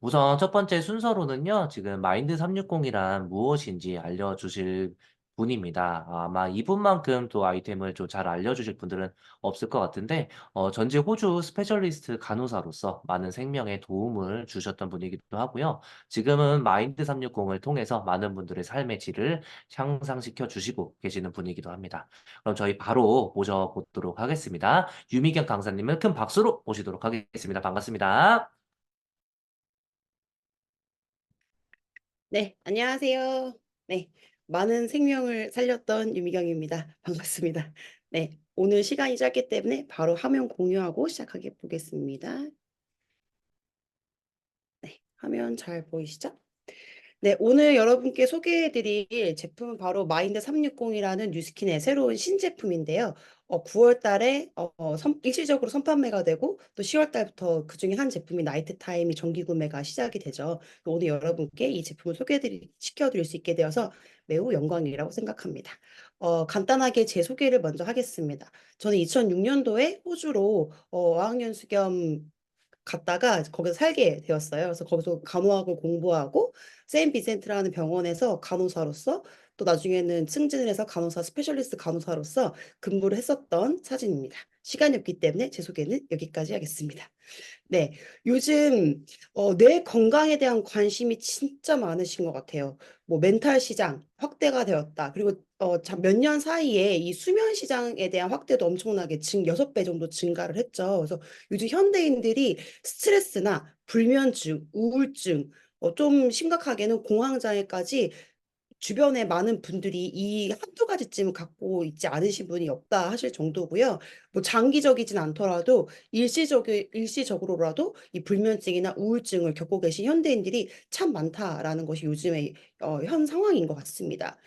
우선 첫 번째 순서로는요, 지금 마인드 360이란 무엇인지 알려주실 분입니다. 아마 이분만큼 또 아이템을 좀 잘 알려주실 분들은 없을 것 같은데, 전직 호주 스페셜리스트 간호사로서 많은 생명에 도움을 주셨던 분이기도 하고요. 지금은 마인드 360을 통해서 많은 분들의 삶의 질을 향상시켜 주시고 계시는 분이기도 합니다. 그럼 저희 바로 모셔보도록 하겠습니다. 유미경 강사님을 큰 박수로 모시도록 하겠습니다. 반갑습니다. 네, 안녕하세요. 네, 많은 생명을 살렸던 유미경입니다. 반갑습니다. 네, 오늘 시간이 짧기 때문에 바로 화면 공유하고 시작하게 보겠습니다. 네, 화면 잘 보이시죠? 네, 오늘 여러분께 소개해드릴 제품은 바로 마인드 360이라는 뉴스킨의 새로운 신제품인데요. 9월 달에 일시적으로 선판매가 되고 또 10월 달부터 그중에 한 제품이 나이트 타임이 정기 구매가 시작이 되죠. 오늘 여러분께 이 제품을 시켜드릴 수 있게 되어서 매우 영광이라고 생각합니다. 간단하게 제 소개를 먼저 하겠습니다. 저는 2006년도에 호주로 어학연수 겸 갔다가 거기서 살게 되었어요. 그래서 거기서 간호학을 공부하고 세인트 비센트라는 병원에서 간호사로서 또 나중에는 승진을 해서 간호사 스페셜리스트 간호사로서 근무를 했었던 사진입니다. 시간이 없기 때문에 제 소개는 여기까지 하겠습니다. 네, 요즘 뇌 건강에 대한 관심이 진짜 많으신 것 같아요. 뭐 멘탈 시장 확대가 되었다. 그리고 몇 년 사이에 이 수면 시장에 대한 확대도 엄청나게 6배 정도 증가를 했죠. 그래서 요즘 현대인들이 스트레스나 불면증, 우울증, 좀 심각하게는 공황장애까지 주변에 많은 분들이 이 한두 가지쯤 갖고 있지 않으신 분이 없다 하실 정도고요. 뭐 장기적이진 않더라도 일시적으로라도 이 불면증이나 우울증을 겪고 계신 현대인들이 참 많다라는 것이 요즘의 현 상황인 것 같습니다.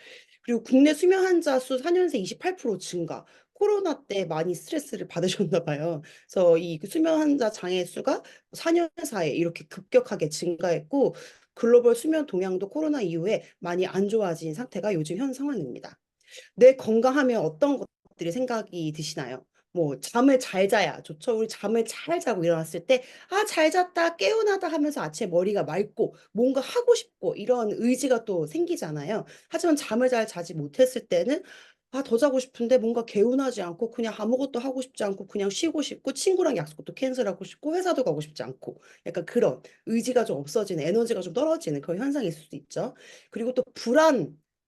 그리고 국내 수면 환자 수 4년새 28% 증가. 코로나 때 많이 스트레스를 받으셨나 봐요. 그래서 이 수면 환자 장애 수가 4년 사이에 이렇게 급격하게 증가했고 글로벌 수면 동향도 코로나 이후에 많이 안 좋아진 상태가 요즘 현 상황입니다. 내 건강하면 어떤 것들이 생각이 드시나요? 뭐 잠을 잘 자야 좋죠. 우리 잠을 잘 자고 일어났을 때 아, 잘 잤다, 개운하다 하면서 아침에 머리가 맑고 뭔가 하고 싶고 이런 의지가 또 생기잖아요. 하지만 잠을 잘 자지 못했을 때는 아, 더 자고 싶은데 뭔가 개운하지 않고 그냥 아무것도 하고 싶지 않고 그냥 쉬고 싶고 친구랑 약속도 캔슬하고 싶고 회사도 가고 싶지 않고 약간 그런 의지가 좀 없어지는 에너지가 좀 떨어지는 그런 현상이 있을 수도 있죠. 그리고 또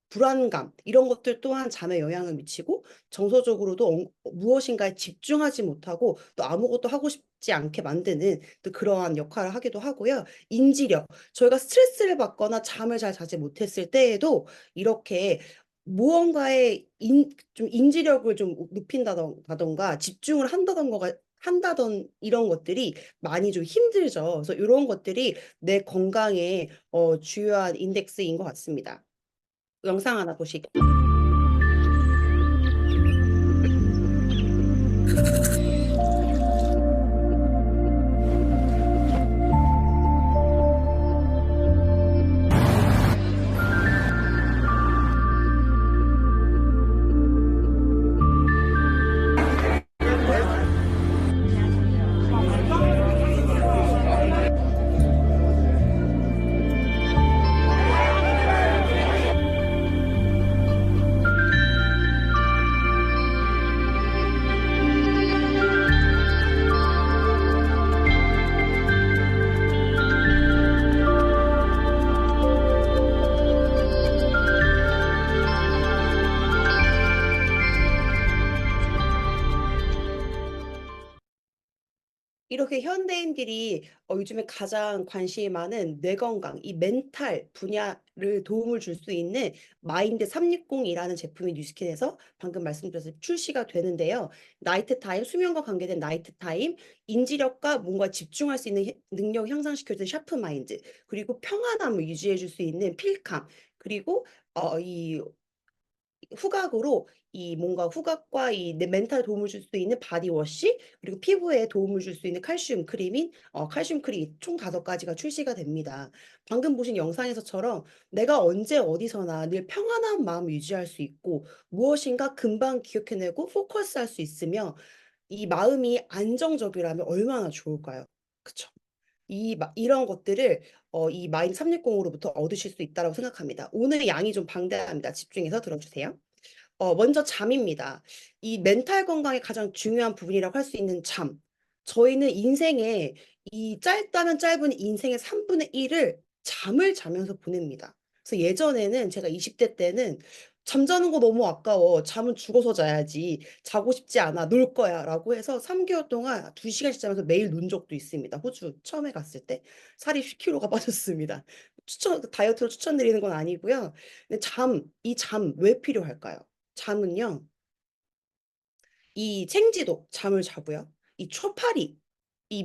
불안감 이런 것들 또한 잠에 영향을 미치고 정서적으로도 무엇인가에 집중하지 못하고 또 아무것도 하고 싶지 않게 만드는 또 그러한 역할을 하기도 하고요. 인지력. 저희가 스트레스를 받거나 잠을 잘 자지 못했을 때에도 이렇게 무언가에 좀 인지력을 좀 높인다던가 집중을 한다던 이런 것들이 많이 좀 힘들죠. 그래서 이런 것들이 내 건강에 주요한 인덱스인 것 같습니다. 영상 하나 보시죠. 이렇게 현대인들이 요즘에 가장 관심이 많은 뇌 건강, 이 멘탈 분야를 도움을 줄 수 있는 마인드 360이라는 제품이 뉴스킨에서 방금 말씀드렸듯이 출시가 되는데요. 나이트 타임, 수면과 관계된 나이트 타임, 인지력과 뭔가 집중할 수 있는 능력 향상시켜주는 샤프 마인드, 그리고 평안함을 유지해 줄 수 있는 필캄, 그리고 이 후각으로 이 뭔가 후각과 이 내 멘탈에 도움을 줄 수 있는 바디워시 그리고 피부에 도움을 줄 수 있는 칼슘 크림인 칼슘 크림 총 5가지가 출시가 됩니다. 방금 보신 영상에서처럼 내가 언제 어디서나 늘 평안한 마음을 유지할 수 있고 무엇인가 금방 기억해내고 포커스할 수 있으며 이 마음이 안정적이라면 얼마나 좋을까요? 그쵸? 이런 것들을 이 마인드 360으로부터 얻으실 수 있다고 생각합니다. 오늘 양이 좀 방대합니다. 집중해서 들어주세요. 먼저 잠입니다. 이 멘탈 건강의 가장 중요한 부분이라고 할 수 있는 잠. 저희는 인생에 이 짧다면 짧은 인생의 3분의 1을 잠을 자면서 보냅니다. 그래서 예전에는 제가 20대 때는 잠자는 거 너무 아까워. 잠은 죽어서 자야지. 자고 싶지 않아. 놀 거야. 라고 해서 3개월 동안 2시간씩 자면서 매일 논 적도 있습니다. 호주 처음에 갔을 때 살이 10kg가 빠졌습니다. 다이어트로 추천드리는 건 아니고요. 근데 이 잠 왜 필요할까요? 잠은요, 이 생쥐도 잠을 자고요. 이 초파리, 이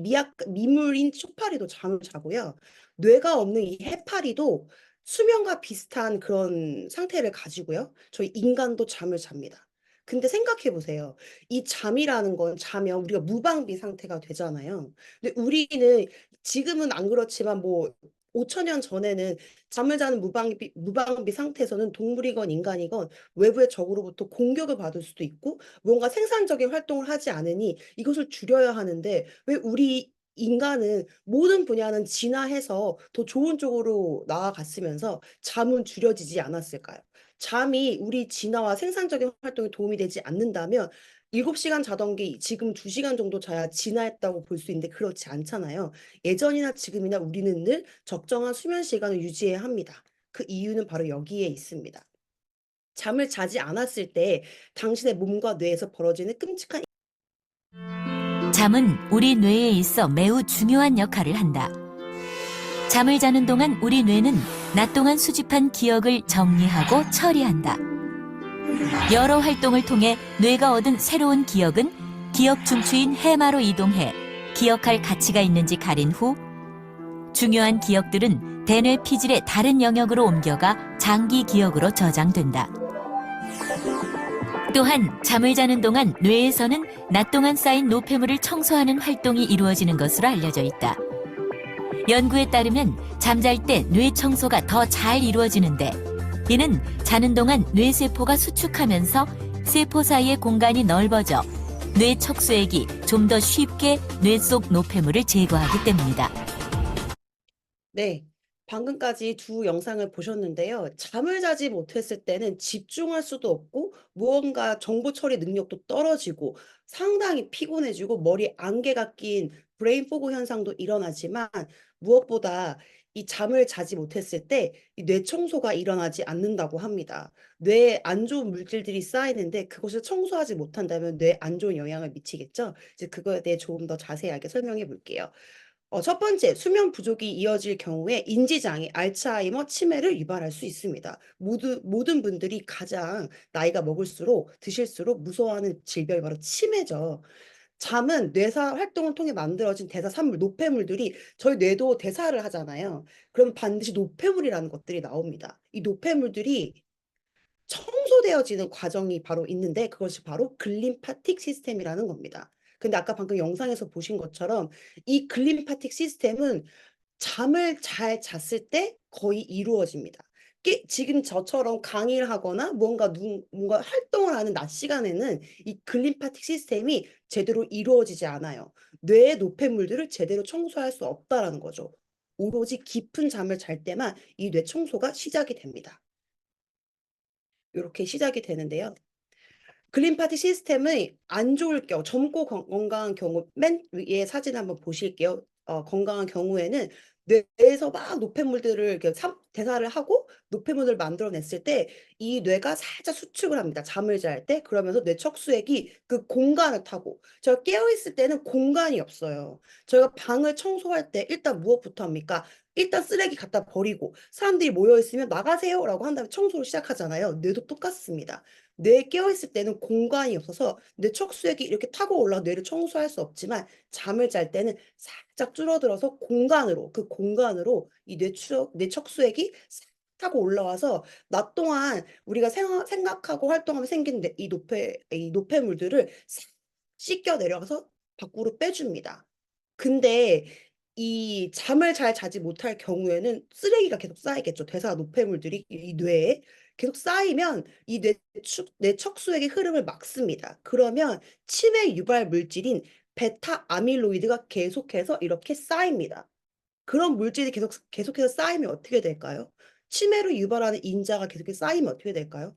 미물인 초파리도 잠을 자고요. 뇌가 없는 이 해파리도 수면과 비슷한 그런 상태를 가지고요. 저희 인간도 잠을 잡니다. 근데 생각해 보세요. 이 잠이라는 건 자면 우리가 무방비 상태가 되잖아요. 근데 우리는 지금은 안 그렇지만 뭐 5천 년 전에는 잠을 자는 무방비 상태에서는 동물이건 인간이건 외부의 적으로부터 공격을 받을 수도 있고 뭔가 생산적인 활동을 하지 않으니 이것을 줄여야 하는데 왜 우리 인간은 모든 분야는 진화해서 더 좋은 쪽으로 나아갔으면서 잠은 줄여지지 않았을까요? 잠이 우리 진화와 생산적인 활동에 도움이 되지 않는다면 7시간 자던 게 지금 2시간 정도 자야 진화했다고 볼 수 있는데 그렇지 않잖아요. 예전이나 지금이나 우리는 늘 적정한 수면 시간을 유지해야 합니다. 그 이유는 바로 여기에 있습니다. 잠을 자지 않았을 때 당신의 몸과 뇌에서 벌어지는 끔찍한 잠은 우리 뇌에 있어 매우 중요한 역할을 한다. 잠을 자는 동안 우리 뇌는 낮 동안 수집한 기억을 정리하고 처리한다. 여러 활동을 통해 뇌가 얻은 새로운 기억은 기억 중추인 해마로 이동해 기억할 가치가 있는지 가린 후 중요한 기억들은 대뇌 피질의 다른 영역으로 옮겨가 장기 기억으로 저장된다. 또한 잠을 자는 동안 뇌에서는 낮 동안 쌓인 노폐물을 청소하는 활동이 이루어지는 것으로 알려져 있다. 연구에 따르면 잠잘 때 뇌 청소가 더 잘 이루어지는데 이는 자는 동안 뇌세포가 수축하면서 세포 사이의 공간이 넓어져 뇌 척수액이 좀 더 쉽게 뇌 속 노폐물을 제거하기 때문이다. 네. 방금까지 두 영상을 보셨는데요. 잠을 자지 못했을 때는 집중할 수도 없고 무언가 정보 처리 능력도 떨어지고 상당히 피곤해지고 머리에 안개가 낀 브레인 포그 현상도 일어나지만 무엇보다 이 잠을 자지 못했을 때 이 뇌 청소가 일어나지 않는다고 합니다. 뇌에 안 좋은 물질들이 쌓이는데 그것을 청소하지 못한다면 뇌에 안 좋은 영향을 미치겠죠. 이제 그거에 대해 조금 더 자세하게 설명해 볼게요. 첫 번째, 수면 부족이 이어질 경우에 인지장애, 알츠하이머, 치매를 유발할 수 있습니다. 모든 분들이 가장 나이가 먹을수록, 드실수록 무서워하는 질병이 바로 치매죠. 잠은 뇌사 활동을 통해 만들어진 대사 산물, 노폐물들이 저희 뇌도 대사를 하잖아요. 그럼 반드시 노폐물이라는 것들이 나옵니다. 이 노폐물들이 청소되어지는 과정이 바로 있는데 그것이 바로 글림파틱 시스템이라는 겁니다. 근데 아까 방금 영상에서 보신 것처럼 이 글림파틱 시스템은 잠을 잘 잤을 때 거의 이루어집니다. 지금 저처럼 강의를 하거나 뭔가 활동을 하는 낮 시간에는 이 글림파틱 시스템이 제대로 이루어지지 않아요. 뇌의 노폐물들을 제대로 청소할 수 없다라는 거죠. 오로지 깊은 잠을 잘 때만 이 뇌 청소가 시작이 됩니다. 이렇게 시작이 되는데요. 글린파티 시스템의 안 좋을 경우, 젊고 건강한 경우, 맨 위에 사진 한번 보실게요. 건강한 경우에는 뇌에서 막 노폐물들을 이렇게 대사를 하고 노폐물을 만들어냈을 때 이 뇌가 살짝 수축을 합니다. 잠을 잘 때. 그러면서 뇌 척수액이 그 공간을 타고 제가 깨어있을 때는 공간이 없어요. 저희가 방을 청소할 때 일단 무엇부터 합니까? 일단 쓰레기 갖다 버리고 사람들이 모여있으면 나가세요라고 한 다음에 청소를 시작하잖아요. 뇌도 똑같습니다. 뇌에 깨어있을 때는 공간이 없어서 뇌 척수액이 이렇게 타고 올라 뇌를 청소할 수 없지만 잠을 잘 때는 살짝 줄어들어서 그 공간으로 이 뇌 척수액이 싹 타고 올라와서 낮 동안 우리가 생각하고 활동하면 생긴 이 노폐물들을 싹 씻겨 내려가서 밖으로 빼줍니다. 근데 이 잠을 잘 자지 못할 경우에는 쓰레기가 계속 쌓이겠죠. 대사 노폐물들이 이 뇌에 계속 쌓이면 이 뇌 척수액의 흐름을 막습니다. 그러면 치매 유발 물질인 베타 아밀로이드가 계속해서 이렇게 쌓입니다. 그런 물질이 계속해서 쌓이면 어떻게 될까요? 치매로 유발하는 인자가 계속해서 쌓이면 어떻게 될까요?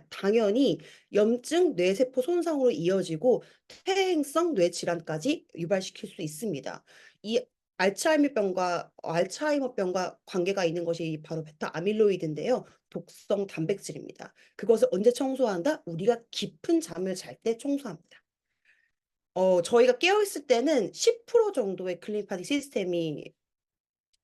당연히 염증, 뇌세포 손상으로 이어지고 퇴행성 뇌질환까지 유발시킬 수 있습니다. 이 알츠하이머병과 관계가 있는 것이 바로 베타 아밀로이드인데요. 독성 단백질입니다. 그것을 언제 청소한다? 우리가 깊은 잠을 잘 때 청소합니다. 저희가 깨어있을 때는 10% 정도의 클리니파틱 시스템이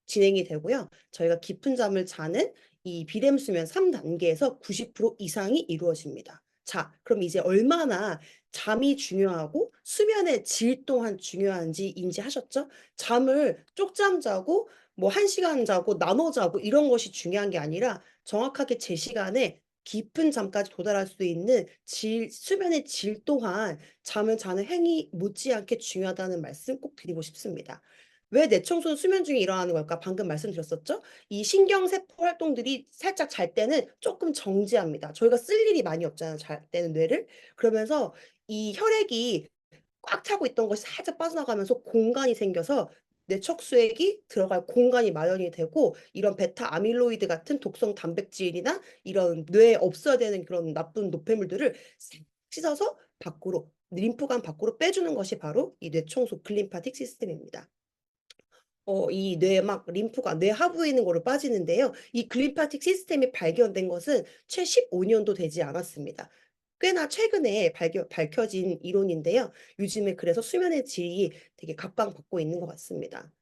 진행이 되고요. 저희가 깊은 잠을 자는 이 비렘 수면 3단계에서 90% 이상이 이루어집니다. 자, 그럼 이제 얼마나 잠이 중요하고 수면의 질 또한 중요한지 인지하셨죠? 잠을 쪽잠 자고 뭐 1시간 자고 나눠 자고 이런 것이 중요한 게 아니라 정확하게 제 시간에 깊은 잠까지 도달할 수 있는 수면의 질 또한 잠을 자는 행위 못지않게 중요하다는 말씀 꼭 드리고 싶습니다. 왜 뇌청소는 수면 중에 일어나는 걸까? 방금 말씀드렸었죠? 이 신경세포 활동들이 살짝 잘 때는 조금 정지합니다. 저희가 쓸 일이 많이 없잖아요, 잘 때는 뇌를. 그러면서 이 혈액이 꽉 차고 있던 것이 살짝 빠져나가면서 공간이 생겨서 뇌척수액이 들어갈 공간이 마련이 되고 이런 베타 아밀로이드 같은 독성 단백질이나 이런 뇌에 없어야 되는 그런 나쁜 노폐물들을 싹 씻어서 밖으로 림프관 밖으로 빼주는 것이 바로 이 뇌청소 글림파틱 시스템입니다. 이 뇌막 림프가 뇌 하부에 있는 거로 빠지는데요. 이 글림파틱 시스템이 발견된 것은 채 15년도 되지 않았습니다. 꽤나 최근에 밝혀진 이론인데요. 요즘에 그래서 수면의 질이 되게 각광받고 있는 것 같습니다.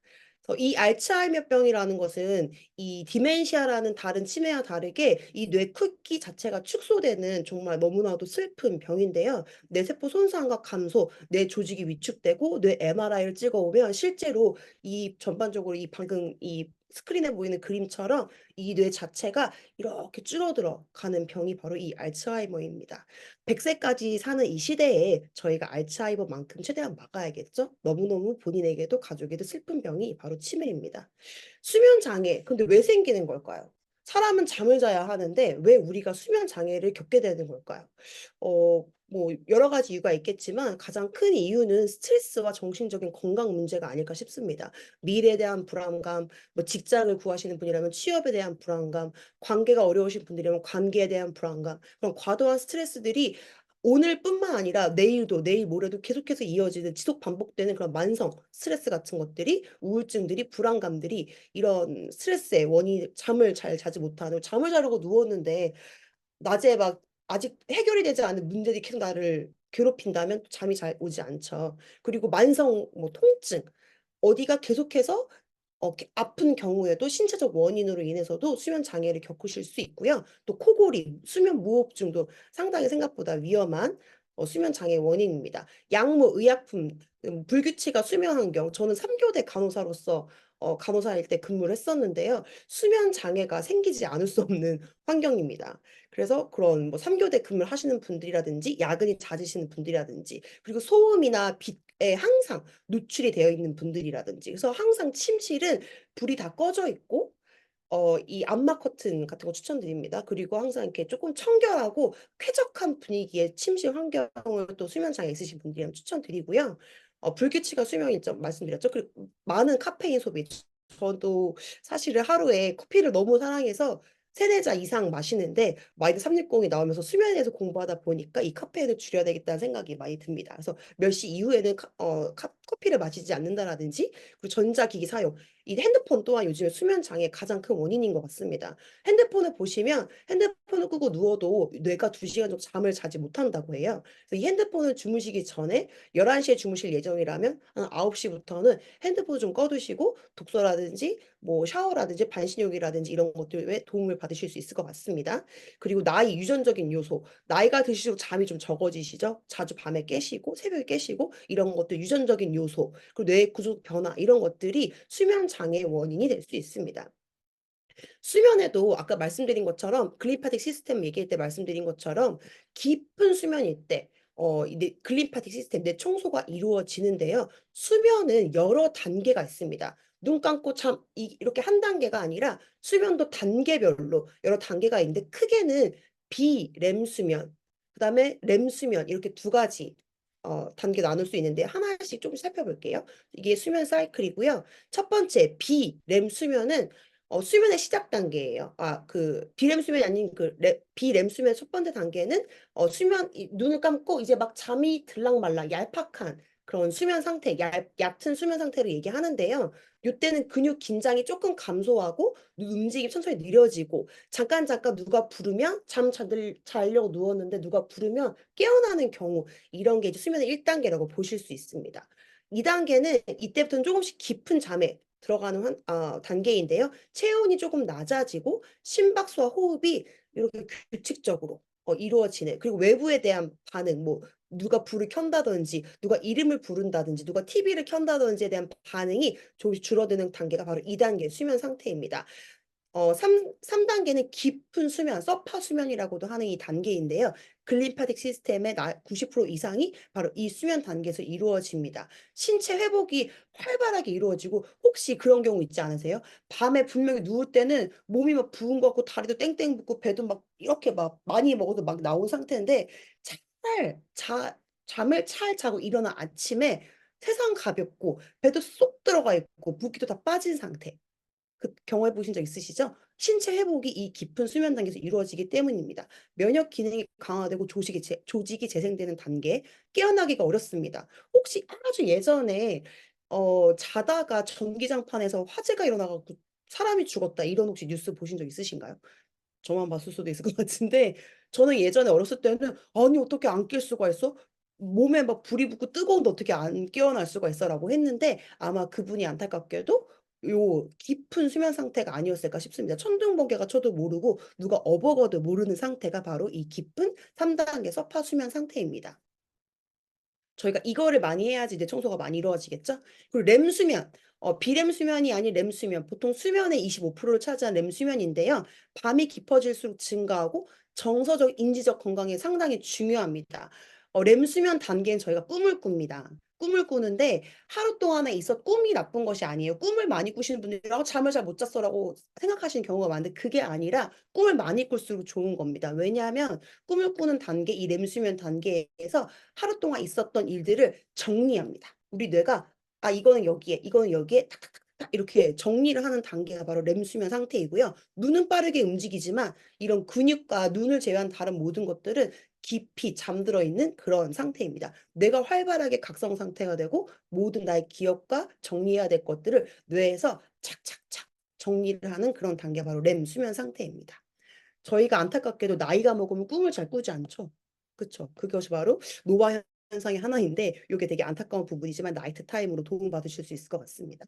이 알츠하이머병이라는 것은 이 디멘시아라는 다른 치매와 다르게 이 뇌 크기 자체가 축소되는 정말 너무나도 슬픈 병인데요. 뇌세포 손상과 감소, 뇌 조직이 위축되고 뇌 MRI를 찍어보면 실제로 이 전반적으로 이 방금 이 스크린에 보이는 그림처럼 이 뇌 자체가 이렇게 줄어들어 가는 병이 바로 이 알츠하이머입니다. 100세까지 사는 이 시대에 저희가 알츠하이머만큼 최대한 막아야겠죠? 너무너무 본인에게도 가족에게도 슬픈 병이 바로 치매입니다. 수면 장애, 근데 왜 생기는 걸까요? 사람은 잠을 자야 하는데 왜 우리가 수면 장애를 겪게 되는 걸까요? 뭐 여러 가지 이유가 있겠지만 가장 큰 이유는 스트레스와 정신적인 건강 문제가 아닐까 싶습니다. 미래에 대한 불안감, 뭐 직장을 구하시는 분이라면 취업에 대한 불안감, 관계가 어려우신 분들이라면 관계에 대한 불안감, 그런 과도한 스트레스들이 오늘뿐만 아니라 내일도 내일 모레도 계속해서 이어지는 지속 반복되는 그런 만성 스트레스 같은 것들이 우울증들이 불안감들이 이런 스트레스의 원인 잠을 잘 자지 못하는 잠을 자려고 누웠는데 낮에 막 아직 해결이 되지 않은 문제들이 계속 나를 괴롭힌다면 잠이 잘 오지 않죠. 그리고 만성 뭐 통증 어디가 계속해서 아픈 경우에도 신체적 원인으로 인해서도 수면 장애를 겪으실 수 있고요. 또 코골이, 수면 무호흡증도 상당히 생각보다 위험한 수면 장애 원인입니다. 약물, 의약품, 불규칙한 수면 환경. 저는 3교대 간호사로서 간호사일 때 근무를 했었는데요. 수면 장애가 생기지 않을 수 없는 환경입니다. 그래서 그런 뭐 3교대 근무를 하시는 분들이라든지 야근이 잦으시는 분들이라든지 그리고 소음이나 빛에 항상 노출이 되어 있는 분들이라든지 그래서 항상 침실은 불이 다 꺼져 있고 이 암막 커튼 같은 거 추천드립니다. 그리고 항상 이렇게 조금 청결하고 쾌적한 분위기의 침실 환경을 또 수면 장애 있으신 분들이랑 추천드리고요. 불규칙한 수면 일정 말씀드렸죠. 그리고 많은 카페인 소비. 저도 사실은 하루에 커피를 너무 사랑해서 3-4잔 이상 마시는데 마인드 360이 나오면서 수면에 대해서 공부하다 보니까 이 카페인을 줄여야 되겠다는 생각이 많이 듭니다. 그래서 몇 시 이후에는 커피를 마시지 않는다라든지 그리고 전자기기 사용 이 핸드폰 또한 요즘에 수면 장애의 가장 큰 원인인 것 같습니다. 핸드폰을 보시면 핸드폰을 끄고 누워도 뇌가 2시간 정도 잠을 자지 못한다고 해요. 그래서 이 핸드폰을 주무시기 전에 11시에 주무실 예정이라면 한 9시부터는 핸드폰을 좀 꺼두시고 독서라든지 뭐 샤워라든지 반신욕이라든지 이런 것들에 도움을 받으실 수 있을 것 같습니다. 그리고 나이 유전적인 요소, 나이가 드실수록 잠이 좀 적어지시죠? 자주 밤에 깨시고 새벽에 깨시고 이런 것들 유전적인 요소, 그리고 뇌 구조 변화 이런 것들이 수면 장애의 원인이 될 수 있습니다. 수면에도 아까 말씀드린 것처럼 글림파틱 시스템 얘기할 때 말씀드린 것처럼 깊은 수면일 때 이 글림파틱 시스템 뇌 청소가 이루어지는데요. 수면은 여러 단계가 있습니다. 눈 감고 이렇게 한 단계가 아니라 수면도 단계별로 여러 단계가 있는데 크게는 비렘 수면, 그다음에 렘 수면 이렇게 2가지 단계 나눌 수 있는데 하나씩 좀 살펴볼게요. 이게 수면 사이클이고요. 첫 번째 비렘 수면은 수면의 시작 단계예요. 비렘 수면이 아닌 비렘 수면 첫 번째 단계는 눈을 감고 이제 막 잠이 들락말락 얄팍한 그런 수면 상태, 얕은 수면 상태를 얘기하는데요. 이때는 근육 긴장이 조금 감소하고 움직임이 천천히 느려지고 잠깐 누가 부르면 자려고 누웠는데 누가 부르면 깨어나는 경우 이런 게 이제 수면의 1단계라고 보실 수 있습니다. 2단계는 이때부터는 조금씩 깊은 잠에 들어가는 단계인데요. 체온이 조금 낮아지고 심박수와 호흡이 이렇게 규칙적으로 이루어지는 그리고 외부에 대한 반응 뭐 누가 불을 켠다든지 누가 이름을 부른다든지 누가 TV를 켠다든지에 대한 반응이 조금씩 줄어드는 단계가 바로 2단계 수면 상태입니다. 3단계는 깊은 수면, 서파 수면이라고도 하는 이 단계인데요. 글림파틱 시스템의 90% 이상이 바로 이 수면 단계에서 이루어집니다. 신체 회복이 활발하게 이루어지고 혹시 그런 경우 있지 않으세요? 밤에 분명히 누울 때는 몸이 막 부은 것 같고 다리도 땡땡 붓고 배도 막 이렇게 막 많이 먹어도 막 나온 상태인데 잠을 잘 자고 일어나 아침에 세상 가볍고 배도 쏙 들어가 있고 붓기도 다 빠진 상태. 그 경험해 보신 적 있으시죠? 신체 회복이 이 깊은 수면 단계에서 이루어지기 때문입니다. 면역 기능이 강화되고 조직이 재생되는 단계, 깨어나기가 어렵습니다. 혹시 아주 예전에 자다가 전기장판에서 화재가 일어나갖고 사람이 죽었다 이런 혹시 뉴스 보신 적 있으신가요? 저만 봤을 수도 있을 것 같은데 저는 예전에 어렸을 때는 '아니 어떻게 안 깰 수가 있어? 몸에 막 불이 붙고 뜨거운데 어떻게 안 깨어날 수가 있어?'라고 했는데 아마 그분이 안타깝게도 요 깊은 수면 상태가 아니었을까 싶습니다. 천둥번개가 쳐도 모르고 누가 업어가도 모르는 상태가 바로 이 깊은 3단계 서파 수면 상태입니다. 저희가 이거를 많이 해야지 이제 청소가 많이 이루어지겠죠? 그리고 렘 수면. 비렘 수면이 아닌 렘 수면. 보통 수면의 25%를 차지한 렘 수면인데요. 밤이 깊어질수록 증가하고 정서적, 인지적 건강에 상당히 중요합니다. 렘 수면 단계는 저희가 꿈을 꿉니다. 꿈을 꾸는데 하루 동안에 꿈이 나쁜 것이 아니에요. 꿈을 많이 꾸시는 분들이 잠을 잘 못 잤어라고 생각하시는 경우가 많은데 그게 아니라 꿈을 많이 꿀수록 좋은 겁니다. 왜냐하면 꿈을 꾸는 단계, 이 렘 수면 단계에서 하루 동안 있었던 일들을 정리합니다. 우리 뇌가 이거는 여기에, 이거는 여기에 탁탁탁탁 이렇게 정리를 하는 단계가 바로 렘 수면 상태이고요. 눈은 빠르게 움직이지만 이런 근육과 눈을 제외한 다른 모든 것들은 깊이 잠들어 있는 그런 상태입니다. 뇌가 활발하게 각성 상태가 되고 모든 나의 기억과 정리해야 될 것들을 뇌에서 착착착 정리를 하는 그런 단계가 바로 렘 수면 상태입니다. 저희가 안타깝게도 나이가 먹으면 꿈을 잘 꾸지 않죠. 그쵸. 그것이 바로 노화 현상의 하나인데 요게 되게 안타까운 부분이지만 나이트 타임으로 도움받으실 수 있을 것 같습니다.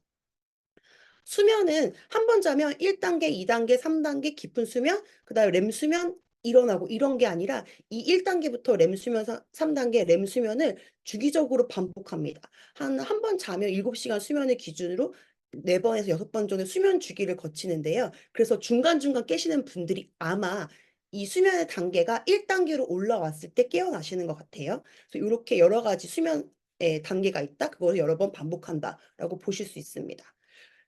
수면은 한 번 자면 1단계, 2단계, 3단계 깊은 수면, 그다음에 렘 수면 일어나고 이런 게 아니라 이 1단계부터 렘 수면 3단계 렘 수면을 주기적으로 반복합니다. 한 번 자면 7시간 수면을 기준으로 4번에서 6번 정도의 수면 주기를 거치는데요. 그래서 중간중간 깨시는 분들이 아마 이 수면의 단계가 1단계로 올라왔을 때 깨어나시는 것 같아요. 그래서 요렇게 여러 가지 수면의 단계가 있다. 그거를 여러 번 반복한다라고 보실 수 있습니다.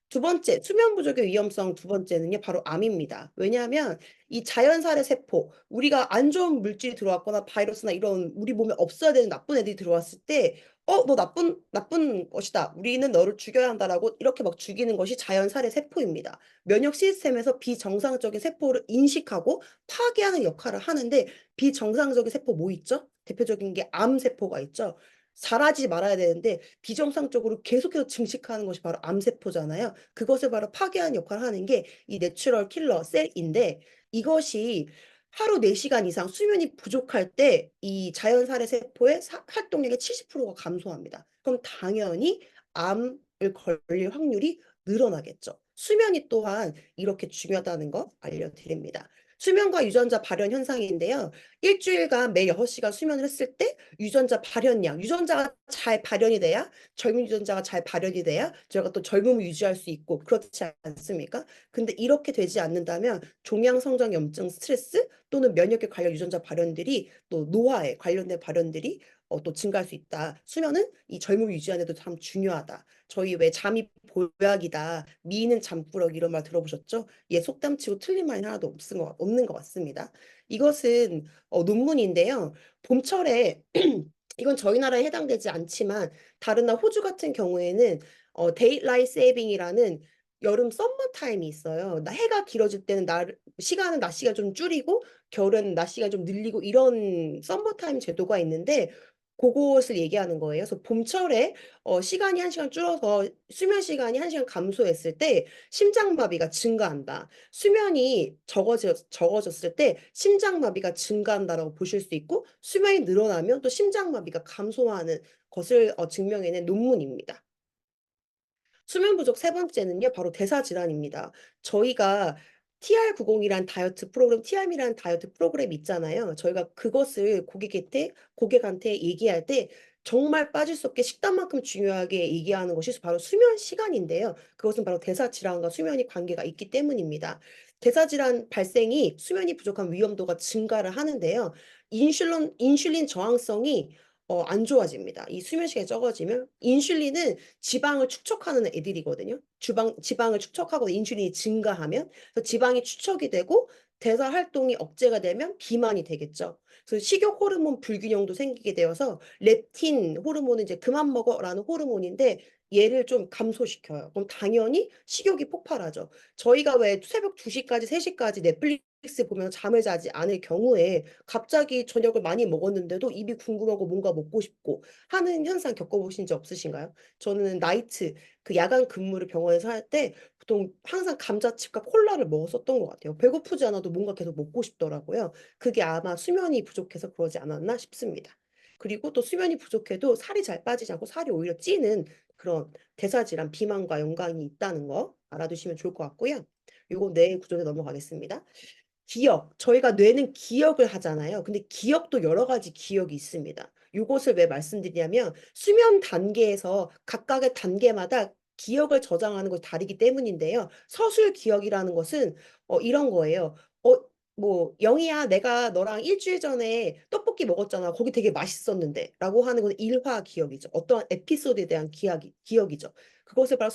두 번째, 수면 부족의 위험성 두 번째는요, 바로 암입니다. 왜냐하면 이 자연살의 세포, 우리가 안 좋은 물질이 들어왔거나 바이러스나 이런 우리 몸에 없어야 되는 나쁜 애들이 들어왔을 때, 너 나쁜 것이다. 우리는 너를 죽여야 한다라고 이렇게 막 죽이는 것이 자연살의 세포입니다. 면역 시스템에서 비정상적인 세포를 인식하고 파괴하는 역할을 하는데 비정상적인 세포 뭐 있죠? 대표적인 게 암세포가 있죠. 자라지 말아야 되는데 비정상적으로 계속해서 증식하는 것이 바로 암세포잖아요. 그것을 바로 파괴하는 역할을 하는 게 이 내추럴 킬러 셀인데 이것이 하루 4시간 이상 수면이 부족할 때 이 자연살의 세포의 활동량의 70%가 감소합니다. 그럼 당연히 암을 걸릴 확률이 늘어나겠죠. 수면이 또한 이렇게 중요하다는 거 알려드립니다. 수면과 유전자 발현 현상인데요. 일주일간 매 6시간 수면을 했을 때 유전자가 잘 발현이 돼야 젊은 유전자가 잘 발현이 돼야 저희가 또 젊음을 유지할 수 있고 그렇지 않습니까? 근데 이렇게 되지 않는다면 종양 성장 염증 스트레스 또는 면역계 관련 유전자 발현들이 또 노화에 관련된 발현들이 또 증가할 수 있다. 수면은 이 젊음을 유지하는 데도 참 중요하다. 저희 왜 잠이 보약이다. 미는 잠꾸러기 이런 말 들어보셨죠? 예, 속담치고 틀린 말이 하나도 없는 것 같습니다. 이것은 논문인데요. 봄철에 이건 저희 나라에 해당되지 않지만 다른 나라 호주 같은 경우에는 데일라이트 세이빙이라는 여름 썸머 타임이 있어요. 해가 길어질 때는 시간은 낮 시간 좀 줄이고 겨울에는 낮 시간 좀 늘리고 이런 썸머 타임 제도가 있는데 그것을 얘기하는 거예요. 그래서 봄철에 시간이 1시간 줄어서 수면 시간이 1시간 감소했을 때 심장마비가 증가한다. 수면이 적어졌을 때 심장마비가 증가한다라고 보실 수 있고 수면이 늘어나면 또 심장마비가 감소하는 것을 증명해낸 논문입니다. 수면 부족 세 번째는요, 바로 대사 질환입니다. 저희가 TR90이란 다이어트 프로그램, TRM이라는 다이어트 프로그램 있잖아요. 저희가 그것을 고객한테 얘기할 때 정말 빠질 수 없게 식단만큼 중요하게 얘기하는 것이 바로 수면 시간인데요. 그것은 바로 대사 질환과 수면이 관계가 있기 때문입니다. 대사 질환 발생이 수면이 부족한 위험도가 증가를 하는데요. 인슐린 저항성이 안 좋아집니다. 이 수면 시간이 적어지면 인슐린은 지방을 축적하는 애들이거든요. 지방을 축적하고 인슐린이 증가하면 그래서 지방이 축적이 되고 대사 활동이 억제가 되면 비만이 되겠죠. 그래서 식욕 호르몬 불균형도 생기게 되어서 렙틴 호르몬은 이제 그만 먹어라는 호르몬인데 얘를 좀 감소시켜요. 그럼 당연히 식욕이 폭발하죠. 저희가 왜 새벽 2시까지 3시까지 넷플릭스 보면 잠을 자지 않을 경우에 갑자기 저녁을 많이 먹었는데도 입이 궁금하고 뭔가 먹고 싶고 하는 현상 겪어보신 적 없으신가요? 저는 그 야간 근무를 병원에서 할 때 보통 항상 감자칩과 콜라를 먹었었던 것 같아요. 배고프지 않아도 뭔가 계속 먹고 싶더라고요. 그게 아마 수면이 부족해서 그러지 않았나 싶습니다. 그리고 또 수면이 부족해도 살이 잘 빠지지 않고 살이 오히려 찌는 그런 대사질환, 비만과 연관이 있다는 거 알아두시면 좋을 것 같고요. 요거 뇌 구조에 넘어가겠습니다. 기억. 저희가 뇌는 기억을 하잖아요. 근데 기억도 여러 가지 기억이 있습니다. 이것을 왜 말씀드리냐면 수면 단계에서 각각의 단계마다 기억을 저장하는 것이 다르기 때문인데요. 서술 기억이라는 것은 이런 거예요. 뭐 영희야, 내가 너랑 일주일 전에 떡볶이 먹었잖아. 거기 되게 맛있었는데 라고 하는 건 일화 기억이죠. 어떠한 에피소드에 대한 기억이죠. 그것을 바로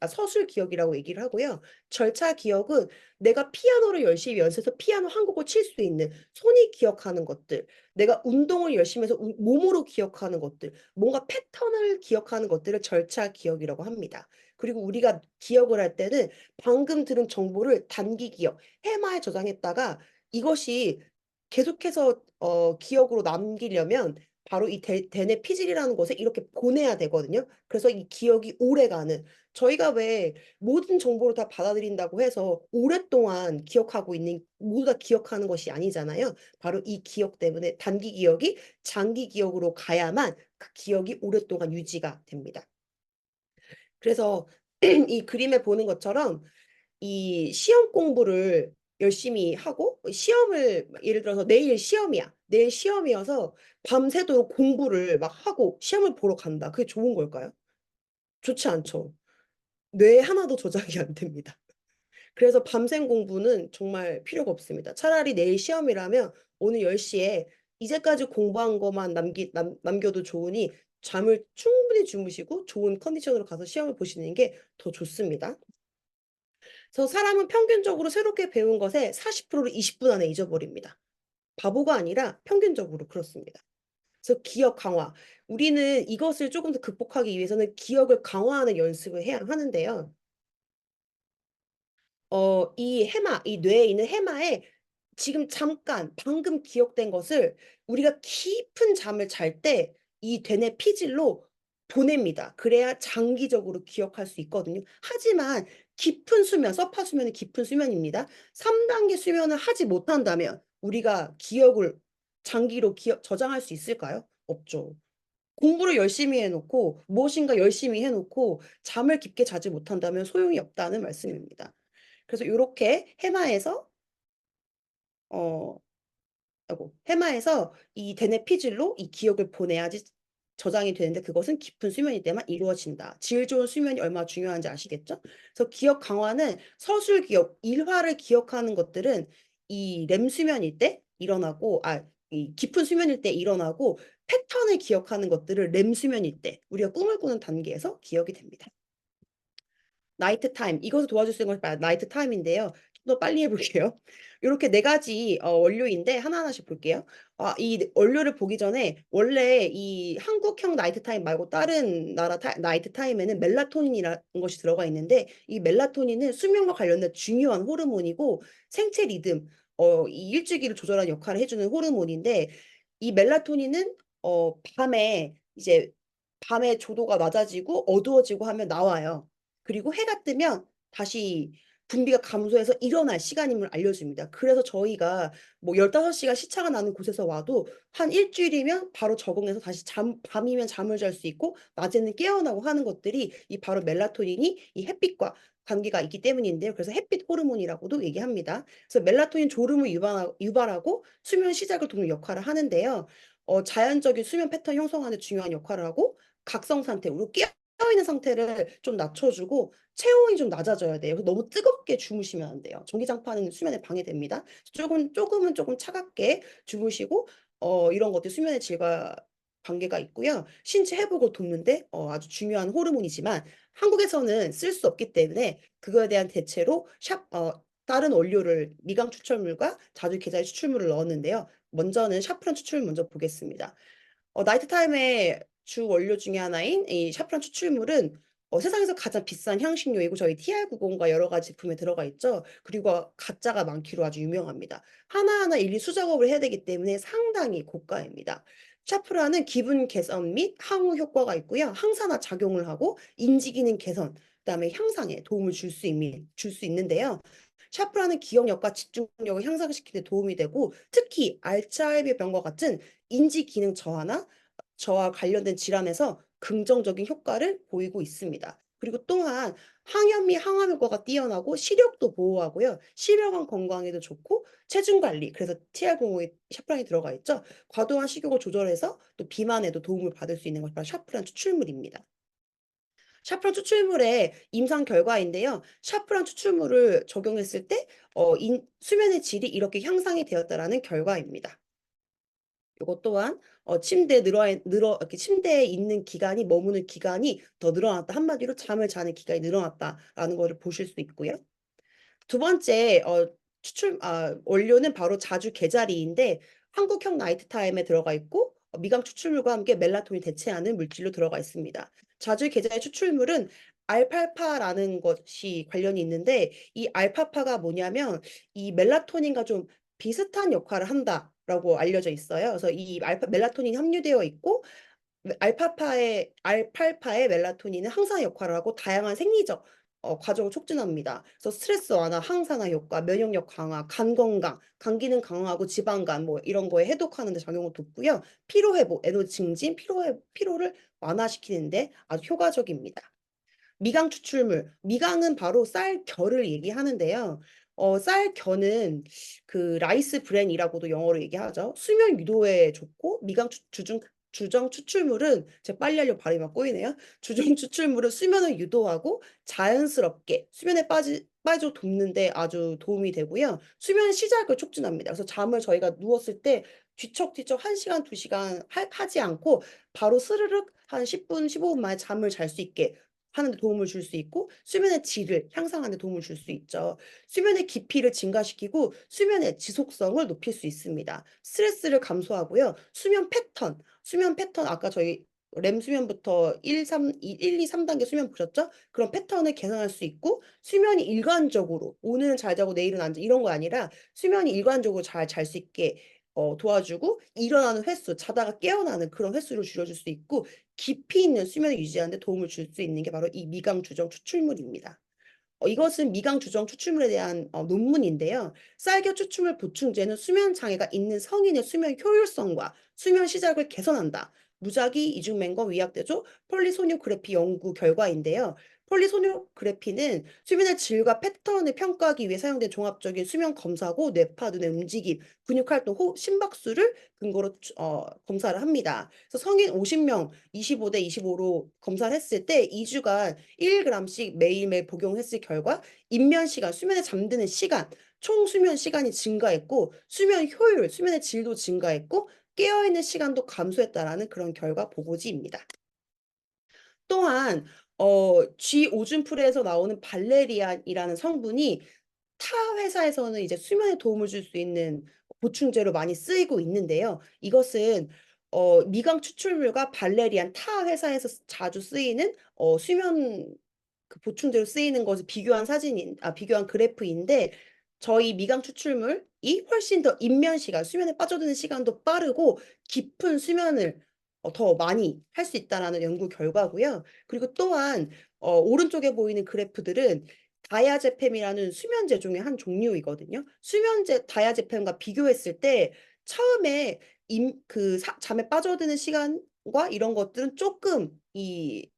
서술 기억이라고 얘기를 하고요. 절차 기억은 내가 피아노를 열심히 연습해서 피아노 한 곡을 칠 수 있는 손이 기억하는 것들, 내가 운동을 열심히 해서 몸으로 기억하는 것들, 뭔가 패턴을 기억하는 것들을 절차 기억이라고 합니다. 그리고 우리가 기억을 할 때는 방금 들은 정보를 단기 기억, 해마에 저장했다가 이것이 계속해서 기억으로 남기려면 바로 이 대뇌 피질이라는 곳에 이렇게 보내야 되거든요. 그래서 이 기억이 오래가는 저희가 왜 모든 정보를 다 받아들인다고 해서 오랫동안 기억하고 있는 모두 다 기억하는 것이 아니잖아요. 바로 이 기억 때문에 단기 기억이 장기 기억으로 가야만 그 기억이 오랫동안 유지가 됩니다. 그래서 이 그림에 보는 것처럼 이 시험 공부를 열심히 하고 시험을 예를 들어서 내일 시험이야. 내일 시험이어서 밤새도록 공부를 막 하고 시험을 보러 간다. 그게 좋은 걸까요? 좋지 않죠. 뇌에 하나도 저장이 안 됩니다. 그래서 밤샘 공부는 정말 필요가 없습니다. 차라리 내일 시험이라면 오늘 10시에 이제까지 공부한 것만 남겨도 좋으니 잠을 충분히 주무시고 좋은 컨디션으로 가서 시험을 보시는 게 더 좋습니다. 그래서 사람은 평균적으로 새롭게 배운 것에 40%를 20분 안에 잊어버립니다. 바보가 아니라 평균적으로 그렇습니다. 그래서 기억 강화. 우리는 이것을 조금 더 극복하기 위해서는 기억을 강화하는 연습을 해야 하는데요. 이 뇌에 있는 해마에 지금 잠깐 방금 기억된 것을 우리가 깊은 잠을 잘 때 이 되뇌 피질로 보냅니다. 그래야 장기적으로 기억할 수 있거든요. 하지만 깊은 수면, 서파 수면은 깊은 수면입니다. 3단계 수면을 하지 못한다면 우리가 기억을 장기로 저장할 수 있을까요? 없죠. 공부를 열심히 해놓고 무엇인가 열심히 해놓고 잠을 깊게 자지 못한다면 소용이 없다는 말씀입니다. 그래서 요렇게 어 해마에서 이 대뇌 피질로 이 기억을 보내야지 저장이 되는데 그것은 깊은 수면일 때만 이루어진다. 질 좋은 수면이 얼마나 중요한지 아시겠죠? 그래서 기억 강화는 서술 기억, 일화를 기억하는 것들은 이 렘 수면일 때 일어나고 이 깊은 수면일 때 일어나고 패턴을 기억하는 것들을 렘 수면일 때 우리가 꿈을 꾸는 단계에서 기억이 됩니다. 나이트 타임. 이것을 도와줄 수 있는 것이 나이트 타임인데요. 더 빨리 해볼게요. 이렇게 네 가지 원료인데 하나하나씩 볼게요. 이 원료를 보기 전에 원래 이 한국형 나이트 타임 말고 다른 나라 나이트 타임에는 멜라토닌이라는 것이 들어가 있는데 이 멜라토닌은 수면과 관련된 중요한 호르몬이고 생체 리듬, 이 일주기를 조절하는 역할을 해주는 호르몬인데 이 멜라토닌은 밤에 이제 밤에 조도가 낮아지고 어두워지고 하면 나와요. 그리고 해가 뜨면 다시 분비가 감소해서 일어날 시간임을 알려줍니다. 그래서 저희가 뭐 15시간 시차가 나는 곳에서 와도 한 일주일이면 바로 적응해서 다시 밤이면 잠을 잘 수 있고 낮에는 깨어나고 하는 것들이 이 바로 멜라토닌이 이 햇빛과 관계가 있기 때문인데요. 그래서 햇빛 호르몬이라고도 얘기합니다. 그래서 멜라토닌 졸음을 유발하고 수면 시작을 돕는 역할을 하는데요. 자연적인 수면 패턴 형성하는 데 중요한 역할을 하고 각성 상태, 우리 깨어 있는 상태를 좀 낮춰주고 체온이 좀 낮아져야 돼요. 너무 뜨겁게 주무시면 안 돼요. 전기장판은 수면에 방해됩니다. 조금은 조금 차갑게 주무시고 이런 것들 수면의 질과 관계가 있고요. 신체 회복을 돕는데 아주 중요한 호르몬이지만 한국에서는 쓸 수 없기 때문에 그거에 대한 대체로 다른 원료를 미강 추출물과 자주 계좌의 추출물을 넣었는데요. 먼저는 샤프란 추출물 먼저 보겠습니다. 나이트 타임의 주 원료 중에 하나인 이 샤프란 추출물은 세상에서 가장 비싼 향신료이고 저희 TR90과 여러 가지 제품에 들어가 있죠. 그리고 가짜가 많기로 아주 유명합니다. 하나하나 일일이 수작업을 해야 되기 때문에 상당히 고가입니다. 샤프란은 기분 개선 및 항우 효과가 있고요. 항산화 작용을 하고 인지 기능 개선, 그다음에 향상에 도움을 줄 수 있는데요. 샤프란은 기억력과 집중력을 향상시키는 데 도움이 되고 특히 알츠하이머 병과 같은 인지 기능 저하 관련된 질환에서 긍정적인 효과를 보이고 있습니다. 그리고 또한 항염 및 항암 효과가 뛰어나고 시력도 보호하고요. 심혈관 건강에도 좋고 체중 관리, 그래서 TR05에 샤프란이 들어가 있죠. 과도한 식욕을 조절해서 또 비만에도 도움을 받을 수 있는 것이 바로 샤프란 추출물입니다. 샤프란 추출물의 임상 결과인데요. 샤프란 추출물을 적용했을 때 수면의 질이 이렇게 향상이 되었다라는 결과입니다. 이것 또한 이렇게 침대에 있는 기간이 머무는 기간이 더 늘어났다. 한마디로 잠을 자는 기간이 늘어났다라는 것을 보실 수 있고요. 두 번째 원료는 바로 자주 계자리인데 한국형 나이트 타임에 들어가 있고 미강 추출물과 함께 멜라토닌을 대체하는 물질로 들어가 있습니다. 자주 계자의 추출물은 알팔파라는 것이 관련이 있는데 이 알파파가 뭐냐면 이 멜라토닌과 좀 비슷한 역할을 한다라고 알려져 있어요. 그래서 이 멜라토닌이 함유되어 있고 알팔파의 멜라토닌은 항산화 역할을 하고 다양한 생리적 과정을 촉진합니다. 그래서 스트레스 완화, 항산화 효과, 면역력 강화, 간 건강, 간 기능 강화하고 지방간 뭐 이런 거에 해독하는 데 작용을 돕고요. 피로 회복, 에너지 증진, 피로를 완화시키는데 아주 효과적입니다. 미강 추출물. 미강은 바로 쌀겨를 얘기하는데요. 쌀겨는 그 라이스 브랜이라고도 영어로 얘기하죠. 수면 유도에 좋고 미강 주정 추출물은 제가 빨리 하려고 발음이 막 꼬이네요. 주정 추출물은 수면을 유도하고 자연스럽게 수면에 빠져 돕는데 아주 도움이 되고요. 수면 시작을 촉진합니다. 그래서 잠을 저희가 누웠을 때 뒤척뒤척 1시간, 2시간 하지 않고 바로 스르륵 한 10분, 15분 만에 잠을 잘 수 있게 하는 데 도움을 줄 수 있고 수면의 질을 향상하는 데 도움을 줄 수 있죠. 수면의 깊이를 증가시키고 수면의 지속성을 높일 수 있습니다. 스트레스를 감소하고요. 수면 패턴 아까 저희 렘 수면부터 1, 2, 3단계 수면 보셨죠? 그런 패턴을 개선할 수 있고 수면이 일관적으로 오늘은 잘 자고 내일은 안 자 이런 거 아니라 수면이 일관적으로 잘 잘 수 있게 도와주고 일어나는 횟수, 자다가 깨어나는 그런 횟수를 줄여줄 수 있고 깊이 있는 수면을 유지하는 데 도움을 줄 수 있는 게 바로 이 미강 주정 추출물입니다. 이것은 미강 주정 추출물에 대한 논문인데요. 쌀겨 추출물 보충제는 수면 장애가 있는 성인의 수면 효율성과 수면 시작을 개선한다. 무작위 이중맹검 위약대조 폴리소니오그래피 연구 결과인데요. 폴리소니오그래피는 수면의 질과 패턴을 평가하기 위해 사용된 종합적인 수면 검사고 뇌파, 눈의 움직임, 근육 활동, 호흡, 심박수를 근거로 검사를 합니다. 그래서 성인 50명 25대 25로 검사를 했을 때 2주간 1g씩 매일매일 복용했을 결과 입면 시간, 수면에 잠드는 시간, 총 수면 시간이 증가했고 수면 효율, 수면의 질도 증가했고 깨어있는 시간도 감소했다라는 그런 결과 보고지입니다. 또한 쥐 오줌풀에서 나오는 발레리안이라는 성분이 타 회사에서는 이제 수면에 도움을 줄 수 있는 보충제로 많이 쓰이고 있는데요. 이것은 미강 추출물과 발레리안 타 회사에서 자주 쓰이는 수면 그 보충제로 쓰이는 것을 비교한 그래프인데 저희 미강 추출물이 훨씬 더 입면 시간, 수면에 빠져드는 시간도 빠르고 깊은 수면을 더 많이 할 수 있다라는 연구 결과고요. 그리고 또한 오른쪽에 보이는 그래프들은 다이아제팸이라는 수면제 중에 한 종류이거든요. 수면제 다이아제팸과 비교했을 때 처음에 잠에 빠져드는 시간과 이런 것들은 조금 이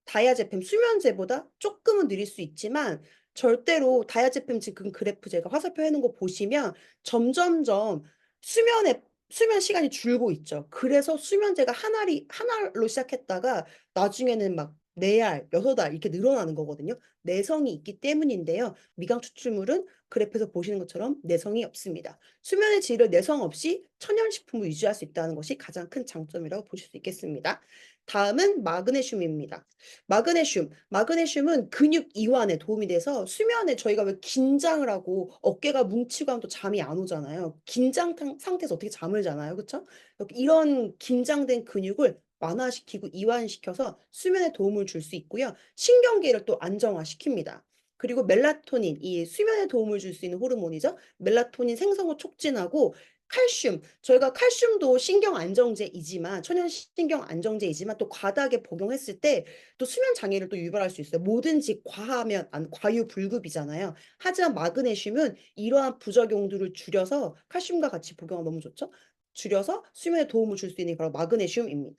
다이아제팸 수면제보다 조금은 느릴 수 있지만 절대로 다이아제팸 지금 그래프 제가 화살표 해놓은 거 보시면 점점점 수면 시간이 줄고 있죠. 그래서 수면제가 하나로 시작했다가 나중에는 막 4알, 6알 이렇게 늘어나는 거거든요. 내성이 있기 때문인데요. 미강 추출물은 그래프에서 보시는 것처럼 내성이 없습니다. 수면의 질을 내성 없이 천연식품을 유지할 수 있다는 것이 가장 큰 장점이라고 보실 수 있겠습니다. 다음은 마그네슘입니다. 마그네슘은 근육 이완에 도움이 돼서 수면에 저희가 왜 긴장을 하고 어깨가 뭉치고 하면 또 잠이 안 오잖아요. 긴장 상태에서 어떻게 잠을 자나요? 그쵸? 이런 긴장된 근육을 완화시키고 이완시켜서 수면에 도움을 줄 수 있고요. 신경계를 또 안정화시킵니다. 그리고 멜라토닌, 이 수면에 도움을 줄 수 있는 호르몬이죠. 멜라토닌 생성을 촉진하고 저희가 칼슘도 신경 안정제이지만 천연 신경 안정제이지만 또 과다하게 복용했을 때 또 수면 장애를 또 유발할 수 있어요. 뭐든지 과하면 과유불급이잖아요. 하지만 마그네슘은 이러한 부작용들을 줄여서 칼슘과 같이 복용하면 너무 좋죠. 줄여서 수면에 도움을 줄 수 있는 게 바로 마그네슘입니다.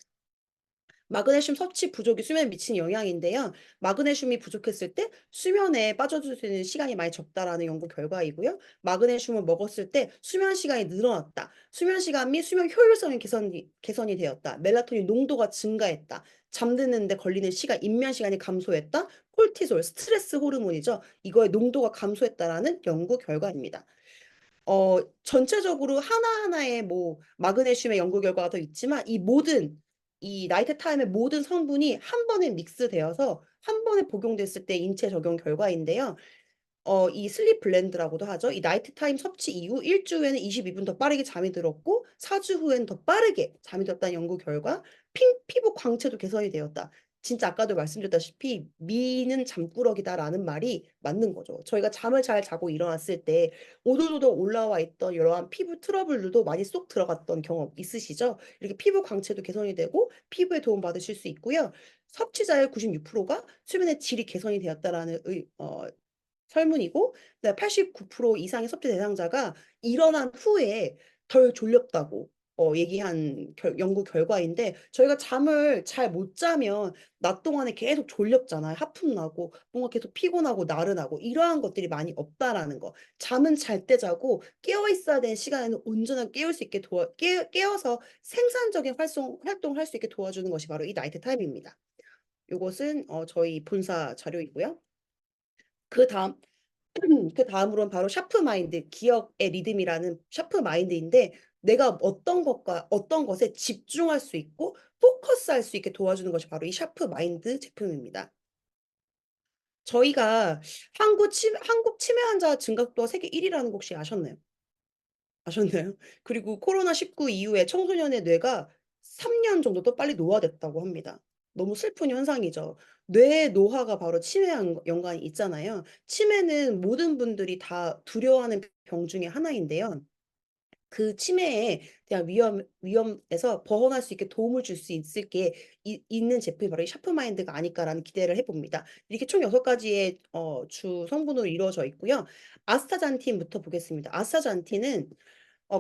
마그네슘 섭취 부족이 수면에 미치는 영향인데요. 마그네슘이 부족했을 때 수면에 빠져들 수 있는 시간이 많이 적다라는 연구 결과이고요. 마그네슘을 먹었을 때 수면 시간이 늘어났다. 수면 시간 및 수면 효율성이 개선이 되었다. 멜라토닌 농도가 증가했다. 잠드는데 걸리는 시간, 입면 시간이 감소했다. 콜티솔, 스트레스 호르몬이죠. 이거의 농도가 감소했다라는 연구 결과입니다. 전체적으로 하나하나의 뭐 마그네슘의 연구 결과가 더 있지만 이 나이트 타임의 모든 성분이 한 번에 믹스되어서 한 번에 복용됐을 때 인체 적용 결과인데요. 이 슬립 블렌드라고도 하죠. 이 나이트 타임 섭취 이후 1주 후에는 22분 더 빠르게 잠이 들었고 4주 후에는 더 빠르게 잠이 들었다는 연구 결과 피부 광채도 개선이 되었다. 진짜 아까도 말씀드렸다시피 미는 잠꾸러기다라는 말이 맞는 거죠. 저희가 잠을 잘 자고 일어났을 때 오돌오돌 올라와 있던 이러한 피부 트러블들도 많이 쏙 들어갔던 경험 있으시죠? 이렇게 피부 광채도 개선이 되고 피부에 도움 받으실 수 있고요. 섭취자의 96%가 수면의 질이 개선이 되었다라는 설문이고 89% 이상의 섭취 대상자가 일어난 후에 덜 졸렸다고 얘기한 연구 결과인데 저희가 잠을 잘 못 자면 낮 동안에 계속 졸렸잖아요. 하품 나고 뭔가 계속 피곤하고 나른하고 이러한 것들이 많이 없다라는 거. 잠은 잘 때 자고 깨어 있어야 되는 시간에는 온전하게 깨울 수 있게 깨어서 생산적인 활동을 할 수 있게 도와주는 것이 바로 이 나이트 타임입니다. 요것은 저희 본사 자료이고요. 그다음 그다음으로는 바로 샤프 마인드, 기억의 리듬이라는 샤프 마인드인데 내가 어떤 것에 집중할 수 있고 포커스할 수 있게 도와주는 것이 바로 이 샤프 마인드 제품입니다. 저희가 한국 치매 환자 증가도가 세계 1위라는 거 혹시 아셨나요? 아셨나요? 그리고 코로나19 이후에 청소년의 뇌가 3년 정도 더 빨리 노화됐다고 합니다. 너무 슬픈 현상이죠. 뇌 노화가 바로 치매와 연관이 있잖아요. 치매는 모든 분들이 다 두려워하는 병 중에 하나인데요. 그 치매에 대한 위험에서 벗어날 수 있게 도움을 줄 수 있는 제품이 바로 이 샤프마인드가 아닐까라는 기대를 해봅니다. 이렇게 총 6가지의 주 성분으로 이루어져 있고요. 아스타잔틴부터 보겠습니다. 아스타잔틴은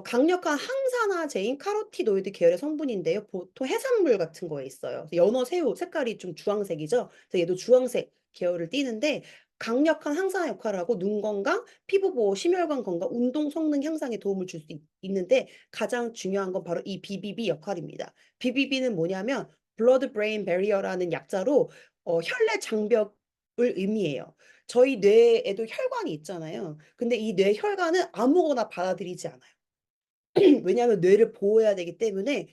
강력한 항산화제인 카로티노이드 계열의 성분인데요. 보통 해산물 같은 거에 있어요. 연어, 새우 색깔이 좀 주황색이죠. 그래서 얘도 주황색 계열을 띠는데 강력한 항산화 역할을 하고 눈 건강, 피부 보호, 심혈관 건강, 운동 성능 향상에 도움을 줄 수 있는데 가장 중요한 건 바로 이 BBB 역할입니다. BBB는 뭐냐면 Blood Brain Barrier라는 약자로 혈내 장벽을 의미해요. 저희 뇌에도 혈관이 있잖아요. 근데 이 뇌 혈관은 아무거나 받아들이지 않아요. 왜냐하면 뇌를 보호해야 되기 때문에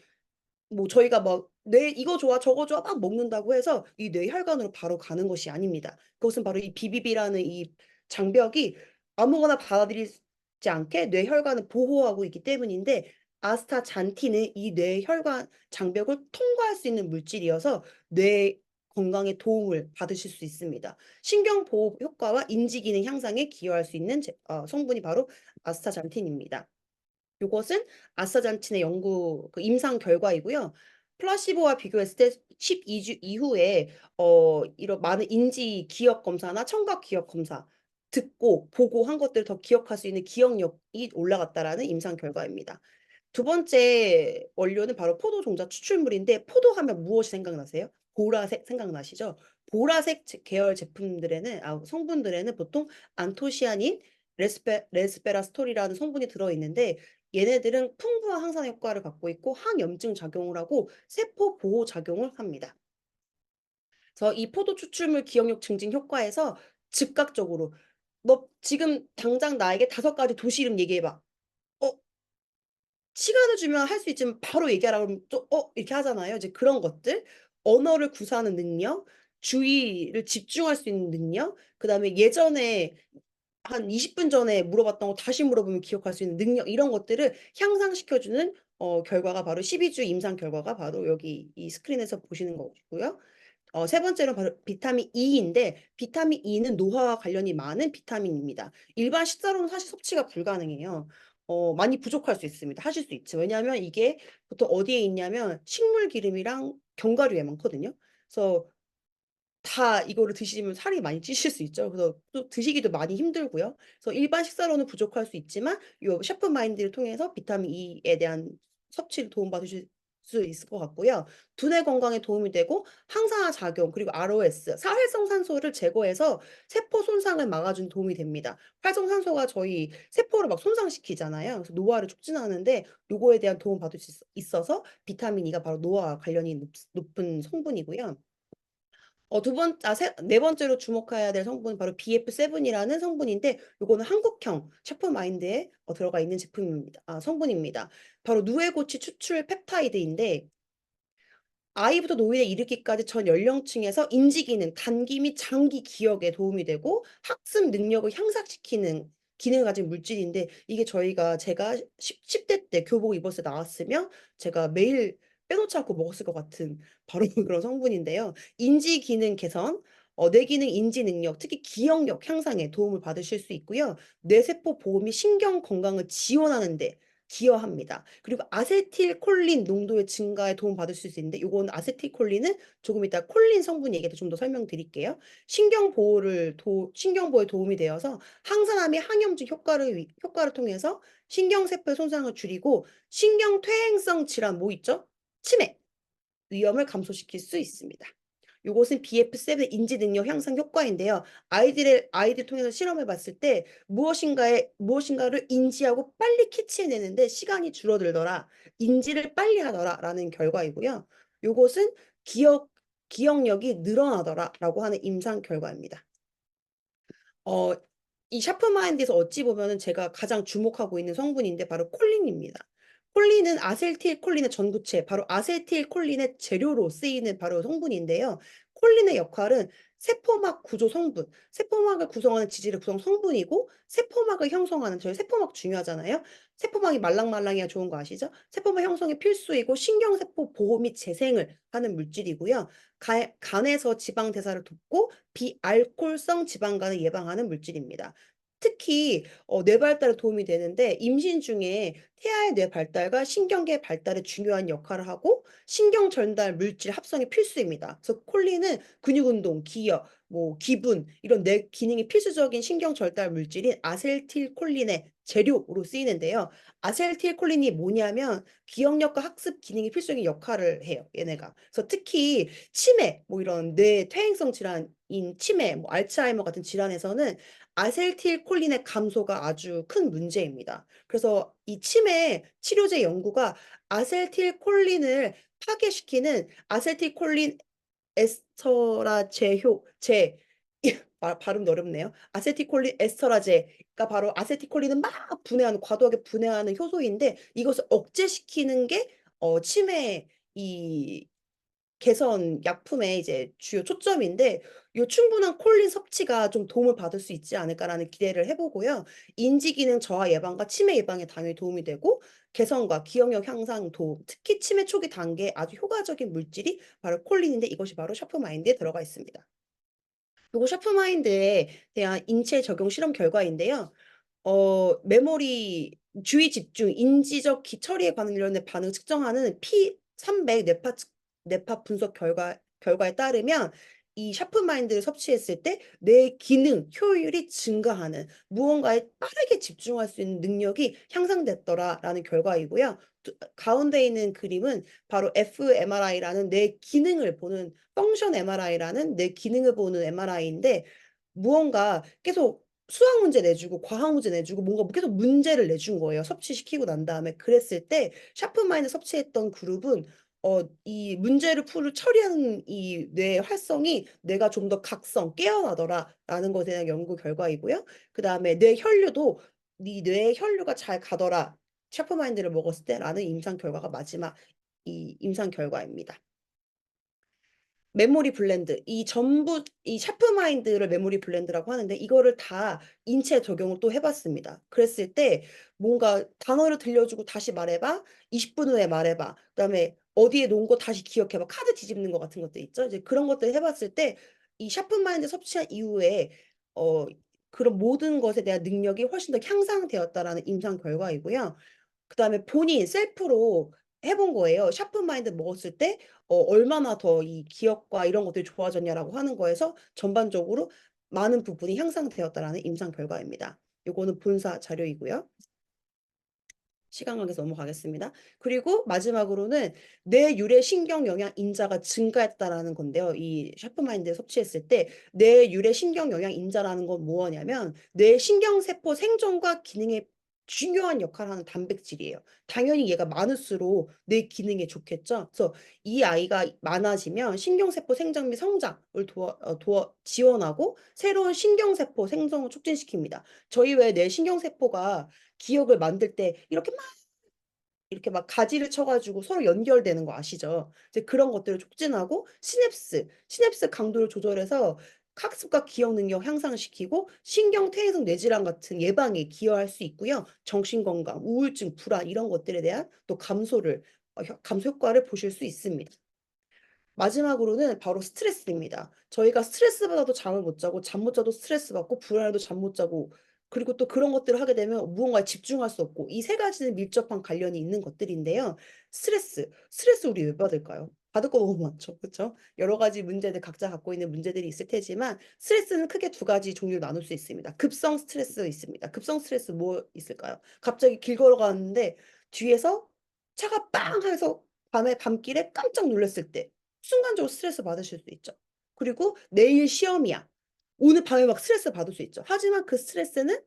뭐 저희가 막 뇌 이거 좋아 저거 좋아 막 먹는다고 해서 이 뇌 혈관으로 바로 가는 것이 아닙니다. 그것은 바로 이 BBB라는 이 장벽이 아무거나 받아들이지 않게 뇌혈관을 보호하고 있기 때문인데 아스타잔틴은 이 뇌혈관 장벽을 통과할 수 있는 물질이어서 뇌 건강에 도움을 받으실 수 있습니다. 신경 보호 효과와 인지 기능 향상에 기여할 수 있는 성분이 바로 아스타잔틴입니다. 요것은 아스타잔틴의 연구 임상 결과이고요. 플라시보와 비교했을 때 12주 이후에 이런 많은 인지 기억 검사나 청각 기억 검사 듣고 보고 한 것들을 더 기억할 수 있는 기억력이 올라갔다라는 임상 결과입니다. 두 번째 원료는 바로 포도 종자 추출물인데 포도하면 무엇이 생각나세요? 보라색 생각나시죠? 보라색 계열 제품들에는 성분들에는 보통 안토시아닌, 레스베라스톨이라는 성분이 들어있는데 얘네들은 풍부한 항산 효과를 갖고 있고 항염증 작용을 하고 세포 보호 작용을 합니다. 그래서 이 포도 추출물 기억력 증진 효과에서 즉각적으로 너 지금 당장 나에게 5가지 도시 이름 얘기해봐. 어, 시간을 주면 할 수 있지만 바로 얘기하라 그러면 좀 이렇게 하잖아요. 이제 그런 것들, 언어를 구사하는 능력, 주의를 집중할 수 있는 능력, 그다음에 예전에 한 20분 전에 물어봤던 거 다시 물어보면 기억할 수 있는 능력 이런 것들을 향상시켜주는 결과가 바로 12주 임상 결과가 바로 여기 이 스크린에서 보시는 거고요. 세 번째로 바로 비타민 E인데 비타민 E는 노화와 관련이 많은 비타민입니다. 일반 식사로는 사실 섭취가 불가능해요. 많이 부족할 수 있습니다. 하실 수 있죠. 왜냐하면 이게 보통 어디에 있냐면 식물 기름이랑 견과류에 많거든요. 그래서 다 이거를 드시면 살이 많이 찌실 수 있죠. 그래서 또 드시기도 많이 힘들고요. 그래서 일반 식사로는 부족할 수 있지만 요 셰프 마인드를 통해서 비타민 E에 대한 섭취를 도움받으실 수 있을 것 같고요. 두뇌 건강에 도움이 되고 항산화 작용 그리고 ROS 사활성 산소를 제거해서 세포 손상을 막아주는 도움이 됩니다. 활성산소가 저희 세포를 막 손상시키잖아요. 그래서 노화를 촉진하는데 요거에 대한 도움 받을 수 있어서 비타민 E가 바로 노화와 관련이 높은 성분이고요. 네 번째로 주목해야 될 성분은 바로 BF7이라는 성분인데 요거는 한국형 셰프마인드에 들어가 있는 성분입니다. 바로 누에고치 추출 펩타이드인데 아이부터 노인에 이르기까지 전 연령층에서 인지 기능, 단기 및 장기 기억에 도움이 되고 학습 능력을 향상시키는 기능을 가진 물질인데 이게 제가 10대 때 교복 입었을 때 나왔으면 제가 매일 빼놓지 않고 먹었을 것 같은 바로 그런 성분인데요. 인지 기능 개선, 뇌 기능 인지 능력, 특히 기억력 향상에 도움을 받으실 수 있고요. 뇌세포 보호 및 신경 건강을 지원하는 데 기여합니다. 그리고 아세틸콜린 농도의 증가에 도움받을 수 있는데 요건 아세틸콜린은 조금 이따 콜린 성분 얘기도 좀 더 설명드릴게요. 신경 보호에 도움이 되어서 항산화 및 항염증 효과를 통해서 신경세포의 손상을 줄이고 신경퇴행성 질환 뭐 있죠? 치매 위험을 감소시킬 수 있습니다. 요것은 BF7 인지 능력 향상 효과인데요. 아이들 통해서 실험해 봤을 때 무엇인가를 인지하고 빨리 캐치해내는데 시간이 줄어들더라. 인지를 빨리 하더라라는 결과이고요. 요것은 기억력이 늘어나더라라고 하는 임상 결과입니다. 어, 이 샤프마인드에서 어찌 보면은 제가 가장 주목하고 있는 성분인데 바로 콜린입니다. 콜린은 아세틸콜린의 전구체, 바로 아세틸콜린의 재료로 쓰이는 바로 성분인데요. 콜린의 역할은 세포막 구조 성분, 세포막을 구성하는 지질의 구성 성분이고 세포막을 형성하는 저희 세포막 중요하잖아요. 세포막이 말랑말랑해야 좋은 거 아시죠? 세포막 형성이 필수이고 신경세포 보호 및 재생을 하는 물질이고요. 간에서 지방 대사를 돕고 비알코올성 지방간을 예방하는 물질입니다. 특히 뇌 발달에 도움이 되는데 임신 중에 태아의 뇌 발달과 신경계 발달에 중요한 역할을 하고 신경 전달 물질 합성이 필수입니다. 그래서 콜린은 근육 운동, 기여, 뭐 기분 이런 뇌 기능이 필수적인 신경 전달 물질인 아세틸콜린의 재료로 쓰이는데요. 아세틸콜린이 뭐냐면 기억력과 학습 기능이 필수적인 역할을 해요. 얘네가. 그래서 특히 치매, 뭐 이런 뇌 퇴행성 질환인 치매, 뭐 알츠하이머 같은 질환에서는 아세틸콜린의 감소가 아주 큰 문제입니다. 그래서 이 치매 치료제 연구가 아세틸콜린을 파괴시키는 아세틸콜린 에스터라제효 제 발음도 어렵네요. 아세틸콜린 에스터라제가 바로 아세틸콜린은 막 과도하게 분해하는 효소인데 이것을 억제시키는 게 치매 이 개선 약품의 이제 주요 초점인데 요 충분한 콜린 섭취가 좀 도움을 받을 수 있지 않을까라는 기대를 해보고요. 인지 기능 저하 예방과 치매 예방에 당연히 도움이 되고 개선과 기억력 향상 도움, 특히 치매 초기 단계에 아주 효과적인 물질이 바로 콜린인데 이것이 바로 샤프마인드에 들어가 있습니다. 요거 샤프마인드에 대한 인체 적용 실험 결과인데요. 메모리, 주의 집중, 인지적 처리에 관련된 반응을 측정하는 P300 뇌파 분석 결과에 따르면 이 샤프마인드를 섭취했을 때 뇌 기능, 효율이 증가하는 무언가에 빠르게 집중할 수 있는 능력이 향상됐더라라는 결과이고요. 가운데 있는 그림은 바로 fMRI라는 뇌 기능을 보는 펑션 MRI라는 뇌 기능을 보는 MRI인데 무언가 계속 수학 문제 내주고 과학 문제 내주고 뭔가 계속 문제를 내준 거예요. 섭취시키고 난 다음에. 그랬을 때 샤프마인드 섭취했던 그룹은 이 문제를 처리하는 이 뇌의 활성이 뇌가 좀 더 깨어나더라라는 것에 대한 연구 결과이고요. 그다음에 뇌 혈류도 네 뇌의 혈류가 잘 가더라. 샤프마인드를 먹었을 때라는 임상 결과가 마지막 이 임상 결과입니다. 메모리 블렌드. 이 샤프마인드를 메모리 블렌드라고 하는데 이거를 다 인체에 적용을 또 해봤습니다. 그랬을 때 뭔가 단어를 들려주고 다시 말해봐. 20분 후에 말해봐. 그다음에 어디에 놓은 거 다시 기억해봐. 카드 뒤집는 거 같은 것들 있죠. 이제 그런 것들 해봤을 때 이 샤프마인드 섭취한 이후에 어, 그런 모든 것에 대한 능력이 훨씬 더 향상되었다라는 임상 결과이고요. 그다음에 본인 셀프로 해본 거예요. 샤프마인드 먹었을 때 얼마나 더 이 기억과 이런 것들이 좋아졌냐라고 하는 거에서 전반적으로 많은 부분이 향상되었다라는 임상 결과입니다. 요거는 본사 자료이고요. 시간 관계에서 넘어가겠습니다. 그리고 마지막으로는 뇌유래 신경 영양 인자가 증가했다라는 건데요. 이 샤프마인드 섭취했을 때 뇌유래 신경 영양 인자라는 건 뭐냐면 뇌 신경세포 생존과 기능에 중요한 역할을 하는 단백질이에요. 당연히 얘가 많을수록 뇌 기능에 좋겠죠. 그래서 이 아이가 많아지면 신경세포 생장 및 성장을 지원하고 새로운 신경세포 생성을 촉진시킵니다. 저희 왜 뇌 신경세포가 기억을 만들 때 이렇게 막 가지를 쳐 가지고 서로 연결되는 거 아시죠? 이제 그런 것들을 촉진하고 시냅스 강도를 조절해서 학습과 기억 능력 향상시키고 신경퇴행성 뇌질환 같은 예방에 기여할 수 있고요. 정신 건강, 우울증, 불안 이런 것들에 대한 또 감소 효과를 보실 수 있습니다. 마지막으로는 바로 스트레스입니다. 저희가 스트레스 받아도 잠을 못 자고 잠 못 자도 스트레스 받고 불안해도 잠 못 자고 그리고 또 그런 것들을 하게 되면 무언가에 집중할 수 없고 이 세 가지는 밀접한 관련이 있는 것들인데요. 스트레스 우리 왜 받을까요? 받을 거 너무 많죠. 그렇죠? 여러 가지 문제들 각자 갖고 있는 문제들이 있을 테지만 스트레스는 크게 두 가지 종류로 나눌 수 있습니다. 급성 스트레스 있습니다. 급성 스트레스 뭐 있을까요? 갑자기 길 걸어가는데 뒤에서 차가 빵 해서 밤길에 깜짝 놀랐을 때 순간적으로 스트레스 받으실 수 있죠. 그리고 내일 시험이야. 오늘 밤에 막 스트레스 받을 수 있죠. 하지만 그 스트레스는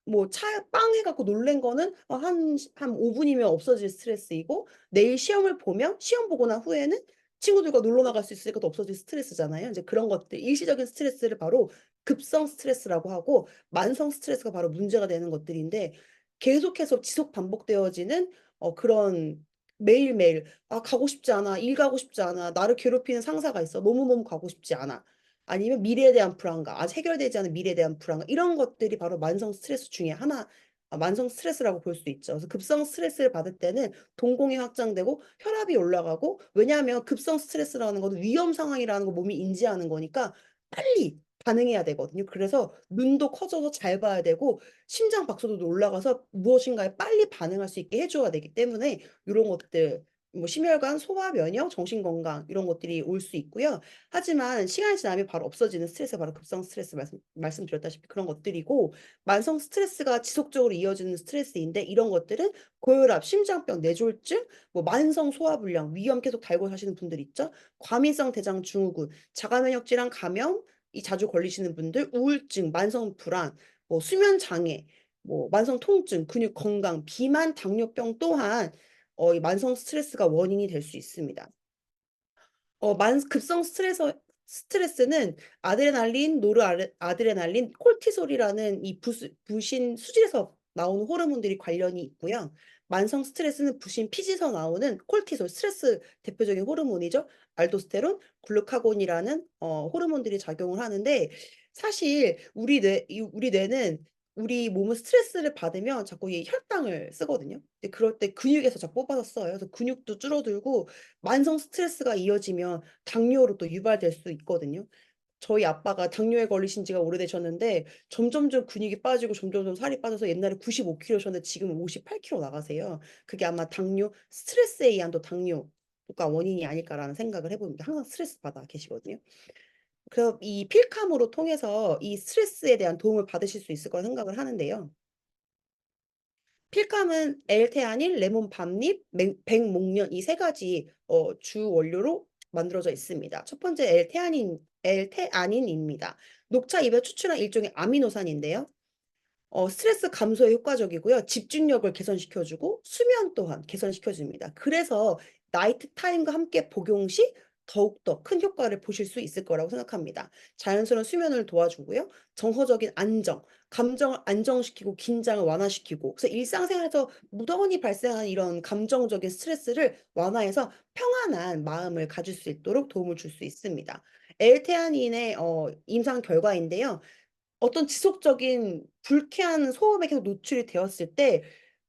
뭐 차 빵 해갖고 놀란 거는 한 5분이면 없어질 스트레스이고 내일 시험을 보면 시험 보고 난 후에는 친구들과 놀러 나갈 수 있으니까 또 없어질 스트레스잖아요. 이제 그런 것들 일시적인 스트레스를 바로 급성 스트레스라고 하고 만성 스트레스가 바로 문제가 되는 것들인데 계속해서 지속 반복되어지는 그런 매일매일 가고 싶지 않아. 일 가고 싶지 않아. 나를 괴롭히는 상사가 있어. 너무너무 가고 싶지 않아. 아니면 미래에 대한 불안감, 아직 해결되지 않은 미래에 대한 불안감 이런 것들이 바로 만성 스트레스 중에 하나 만성 스트레스라고 볼 수 있죠. 그래서 급성 스트레스를 받을 때는 동공이 확장되고 혈압이 올라가고 왜냐하면 급성 스트레스라는 것은 위험 상황이라는 걸 몸이 인지하는 거니까 빨리 반응해야 되거든요. 그래서 눈도 커져서 잘 봐야 되고 심장 박수도 올라가서 무엇인가에 빨리 반응할 수 있게 해줘야 되기 때문에 이런 것들 뭐 심혈관, 소화, 면역, 정신 건강 이런 것들이 올 수 있고요. 하지만 시간이 지나면 바로 없어지는 스트레스가 바로 급성 스트레스 말씀드렸다시피 그런 것들이고 만성 스트레스가 지속적으로 이어지는 스트레스인데 이런 것들은 고혈압, 심장병, 뇌졸중, 뭐 만성 소화불량, 위염 계속 달고 사시는 분들 있죠. 과민성 대장 증후군, 자가면역 질환 감염 이 자주 걸리시는 분들, 우울증, 만성 불안, 뭐 수면 장애, 뭐 만성 통증, 근육 건강, 비만, 당뇨병 또한 이 만성 스트레스가 원인이 될 수 있습니다. 급성 스트레스는 아드레날린, 노르아드레날린, 콜티솔이라는 이 부신 수질에서 나오는 호르몬들이 관련이 있고요. 만성 스트레스는 부신 피지에서 나오는 콜티솔, 스트레스 대표적인 호르몬이죠. 알도스테론, 글루카곤이라는 호르몬들이 작용을 하는데 사실 우리 뇌는 우리 몸은 스트레스를 받으면 자꾸 이 혈당을 쓰거든요. 근데 그럴 때 근육에서 자꾸 뽑아서 써요. 그래서 근육도 줄어들고 만성 스트레스가 이어지면 당뇨로 또 유발될 수 있거든요. 저희 아빠가 당뇨에 걸리신 지가 오래되셨는데 점점점 근육이 빠지고 점점점 살이 빠져서 옛날에 95kg셨는데 지금은 58kg 나가세요. 그게 아마 당뇨, 스트레스에 의한 또 당뇨가 원인이 아닐까라는 생각을 해봅니다. 항상 스트레스 받아 계시거든요. 그래서 이 필감으로 통해서 이 스트레스에 대한 도움을 받으실 수 있을 거라 생각을 하는데요. 필감은 L테아닌, 레몬 밤잎, 백목련 이 세 가지 주 원료로 만들어져 있습니다. 첫 번째 L테아닌입니다. 녹차 잎에 추출한 일종의 아미노산인데요. 스트레스 감소에 효과적이고요. 집중력을 개선시켜주고 수면 또한 개선시켜줍니다. 그래서 나이트 타임과 함께 복용 시 더욱더 큰 효과를 보실 수 있을 거라고 생각합니다. 자연스러운 수면을 도와주고요. 정서적인 안정, 감정을 안정시키고 긴장을 완화시키고 그래서 일상생활에서 무던히 발생하는 이런 감정적인 스트레스를 완화해서 평안한 마음을 가질 수 있도록 도움을 줄 수 있습니다. L테아닌의 임상 결과인데요. 어떤 지속적인 불쾌한 소음에 계속 노출이 되었을 때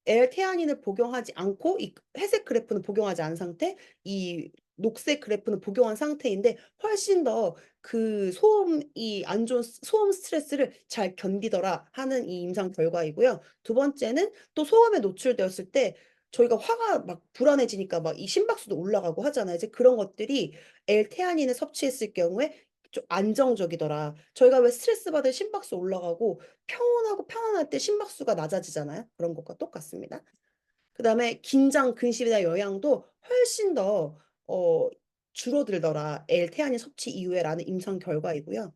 L테아닌을 복용하지 않고 이 회색 그래프는 복용하지 않은 상태, 이 녹색 그래프는 복용한 상태인데 훨씬 더 그 소음이 안 좋은 소음 스트레스를 잘 견디더라 하는 이 임상 결과이고요. 두 번째는 또 소음에 노출되었을 때 저희가 화가 막 불안해지니까 막 이 심박수도 올라가고 하잖아요. 이제 그런 것들이 L테아닌을 섭취했을 경우에 좀 안정적이더라. 저희가 왜 스트레스 받을 심박수 올라가고 평온하고 편안할 때 심박수가 낮아지잖아요. 그런 것과 똑같습니다. 그다음에 긴장, 근심에 대한 영향도 훨씬 더 줄어들더라. L테아닌 섭취 이후에라는 임상 결과이고요.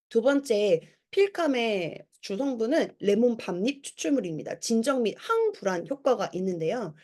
두 번째 필감의 주성분은 레몬 밤잎 추출물입니다. 진정 및 항불안 효과가 있는데요.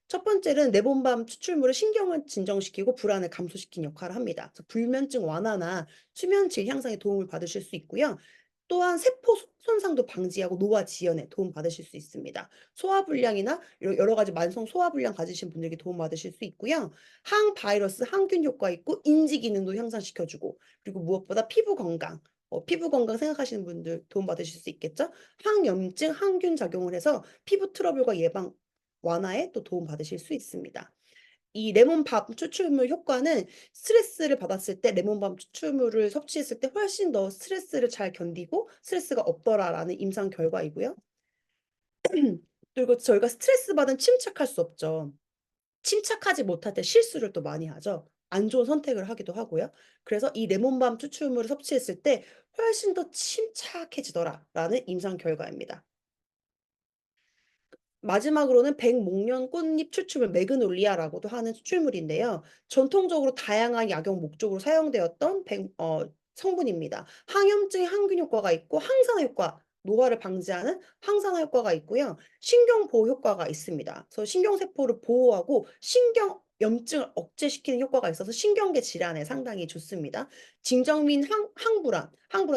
첫 번째는 레몬밤 추출물은 신경을 진정시키고 불안을 감소시키는 역할을 합니다. 그래서 불면증 완화나 수면 질 향상에 도움을 받으실 수 있고요. 또한 세포 손상도 방지하고 노화 지연에 도움 받으실 수 있습니다. 소화불량이나 여러 가지 만성 소화불량 가지신 분들에게 도움 받으실 수 있고요. 항바이러스, 항균 효과 있고 인지 기능도 향상시켜주고 그리고 무엇보다 피부 건강, 피부 건강 생각하시는 분들 도움 받으실 수 있겠죠? 항염증, 항균 작용을 해서 피부 트러블과 예방 완화에 또 도움 받으실 수 있습니다. 이 레몬밤 추출물 효과는 스트레스를 받았을 때 레몬밤 추출물을 섭취했을 때 훨씬 더 스트레스를 잘 견디고 스트레스가 없더라라는 임상 결과이고요. 그리고 저희가 스트레스 받으면 침착할 수 없죠. 침착하지 못할 때 실수를 또 많이 하죠. 안 좋은 선택을 하기도 하고요. 그래서 이 레몬밤 추출물을 섭취했을 때 훨씬 더 침착해지더라라는 임상 결과입니다. 마지막으로는 백목련 꽃잎 추출물 매그놀리아라고도 하는 추출물인데요. 전통적으로 다양한 약용 목적으로 사용되었던 성분입니다. 항염증 항균 효과가 있고 항산화 효과, 노화를 방지하는 항산화 효과가 있고요. 신경 보호 효과가 있습니다. 그래서 신경세포를 보호하고 신경 염증을 억제시키는 효과가 있어서 신경계 질환에 상당히 좋습니다. 진정민 항불안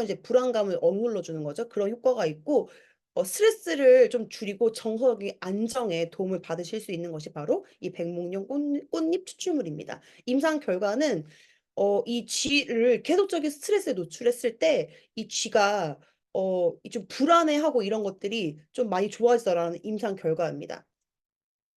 이제 불안감을 억눌러 주는 거죠. 그런 효과가 있고 스트레스를 좀 줄이고 정서적인 안정에 도움을 받으실 수 있는 것이 바로 이 백목련 꽃잎 추출물입니다. 임상 결과는 이 쥐를 계속적인 스트레스에 노출했을 때 이 쥐가 좀 불안해하고 이런 것들이 좀 많이 좋아지더라는 임상 결과입니다.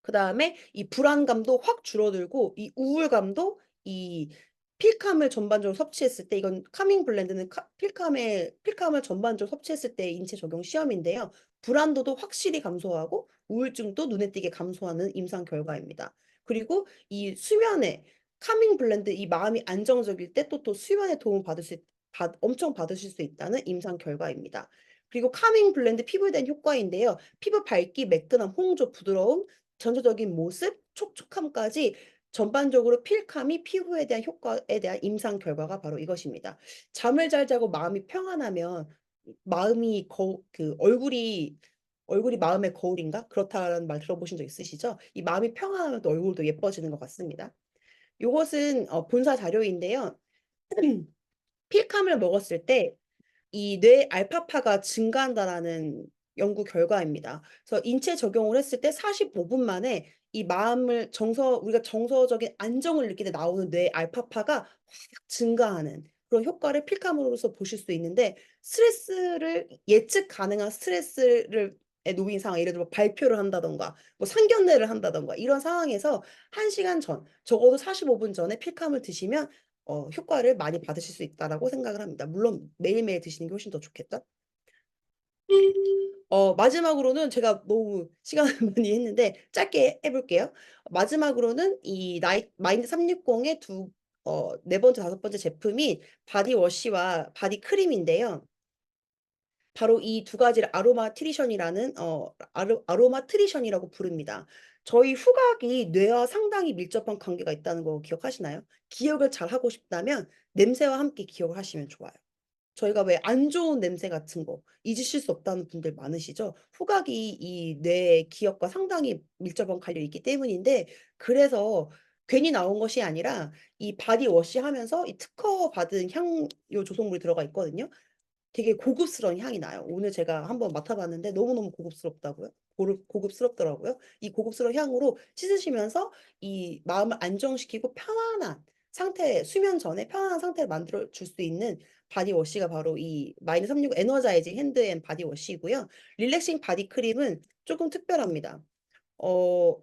그다음에 이 불안감도 확 줄어들고 이 우울감도 이 필감을 전반적으로 섭취했을 때 이건 카밍 블렌드는 필감을 전반적으로 섭취했을 때 인체 적용 시험인데요. 불안도도 확실히 감소하고 우울증도 눈에 띄게 감소하는 임상 결과입니다. 그리고 이 수면에 카밍 블렌드 이 마음이 안정적일 때 또 수면에 도움을 엄청 받으실 수 있다는 임상 결과입니다. 그리고 카밍 블렌드 피부에 대한 효과인데요. 피부 밝기, 매끈함, 홍조, 부드러움, 전체적인 모습, 촉촉함까지 전반적으로 필감이 피부에 대한 효과에 대한 임상 결과가 바로 이것입니다. 잠을 잘 자고 마음이 평안하면 마음이 얼굴이 마음의 거울인가? 그렇다는 말 들어보신 적 있으시죠? 이 마음이 평안하면 또 얼굴도 예뻐지는 것 같습니다. 요것은 본사 자료인데요. 필감을 먹었을 때 이 뇌 알파파가 증가한다라는 연구 결과입니다. 그래서 인체 적용을 했을 때 45분 만에 이 마음을 우리가 정서적인 안정을 느끼게 나오는 뇌 알파파가 확 증가하는 그런 효과를 필감으로써 보실 수 있는데 스트레스를 예측 가능한 스트레스를 에 놓인 상황, 예를 들어 발표를 한다든가 뭐 상견례를 한다든가 이런 상황에서 1시간 전, 적어도 45분 전에 필감을 드시면 효과를 많이 받으실 수 있다라고 생각을 합니다. 물론 매일매일 드시는 게 훨씬 더 좋겠죠? 마지막으로는 제가 너무 시간을 많이 했는데 짧게 해볼게요. 마지막으로는 이 마인드 360의 네 번째, 다섯 번째 제품이 바디워시와 바디크림인데요. 바로 이 두 가지를 아로마 트리션이라고 부릅니다. 저희 후각이 뇌와 상당히 밀접한 관계가 있다는 거 기억하시나요? 기억을 잘 하고 싶다면 냄새와 함께 기억을 하시면 좋아요. 저희가 왜 안 좋은 냄새 같은 거 잊으실 수 없다는 분들 많으시죠? 후각이 이 뇌의 기억과 상당히 밀접한 관련이 있기 때문인데 그래서 괜히 나온 것이 아니라 이 바디워시 하면서 이 특허 받은 향료 조성물이 들어가 있거든요. 되게 고급스러운 향이 나요. 오늘 제가 한번 맡아봤는데 너무너무 고급스럽더라고요. 이 고급스러운 향으로 씻으시면서 이 마음을 안정시키고 편안한 상태, 수면 전에 편안한 상태를 만들어 줄 수 있는 바디워시가 바로 이 마이너 365 에너자이징 핸드 앤 바디워시이고요. 릴렉싱 바디크림은 조금 특별합니다. 어,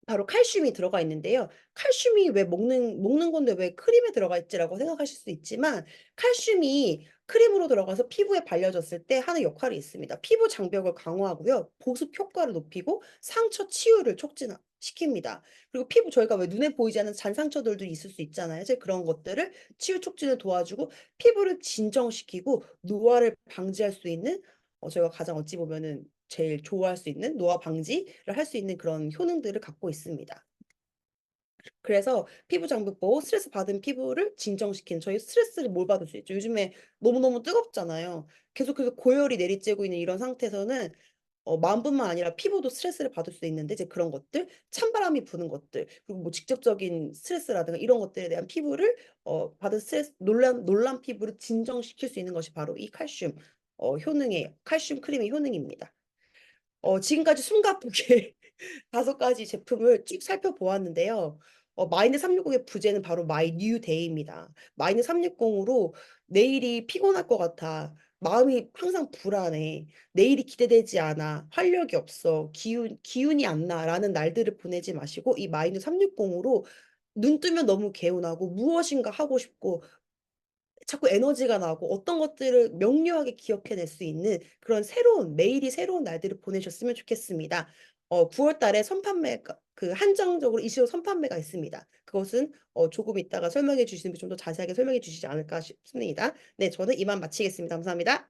바로 칼슘이 들어가 있는데요. 칼슘이 왜 먹는 건데 왜 크림에 들어가 있지라고 생각하실 수 있지만 칼슘이 크림으로 들어가서 피부에 발려졌을 때 하는 역할이 있습니다. 피부 장벽을 강화하고요. 보습 효과를 높이고 상처 치유를 촉진시킵니다. 그리고 피부 저희가 왜 눈에 보이지 않는 잔 상처들도 있을 수 있잖아요. 이제 그런 것들을 치유 촉진을 도와주고 피부를 진정시키고 노화를 방지할 수 있는 저희가 가장 어찌 보면은 제일 좋아할 수 있는 노화 방지를 할 수 있는 그런 효능들을 갖고 있습니다. 그래서 피부 장벽 보호, 스트레스 받은 피부를 진정시키는 저희 스트레스를 뭘 받을 수 있죠. 요즘에 너무너무 뜨겁잖아요. 계속해서 고열이 내리쬐고 있는 이런 상태에서는 마음뿐만 아니라 피부도 스트레스를 받을 수 있는데 이제 그런 것들, 찬바람이 부는 것들, 그리고 뭐 직접적인 스트레스라든가 이런 것들에 대한 피부를 받은 스트레스, 놀란 피부를 진정시킬 수 있는 것이 바로 이 칼슘 효능의 칼슘 크림의 효능입니다. 지금까지 숨가쁘게 5가지 제품을 쭉 살펴보았는데요. 마이너 360의 부제는 바로 My New Day입니다. 마이너 360으로 내일이 피곤할 것 같아. 마음이 항상 불안해. 내일이 기대되지 않아. 활력이 없어. 기운이 안 나. 라는 날들을 보내지 마시고 이 마이너 360으로 눈 뜨면 너무 개운하고 무엇인가 하고 싶고 자꾸 에너지가 나고 어떤 것들을 명료하게 기억해낼 수 있는 그런 매일이 새로운 날들을 보내셨으면 좋겠습니다. 9월 달에 선판매가 한정적으로 이슈 선판매가 있습니다. 그것은 조금 이따가 설명해 주시는 분 좀 더 자세하게 설명해 주시지 않을까 싶습니다. 네, 저는 이만 마치겠습니다. 감사합니다.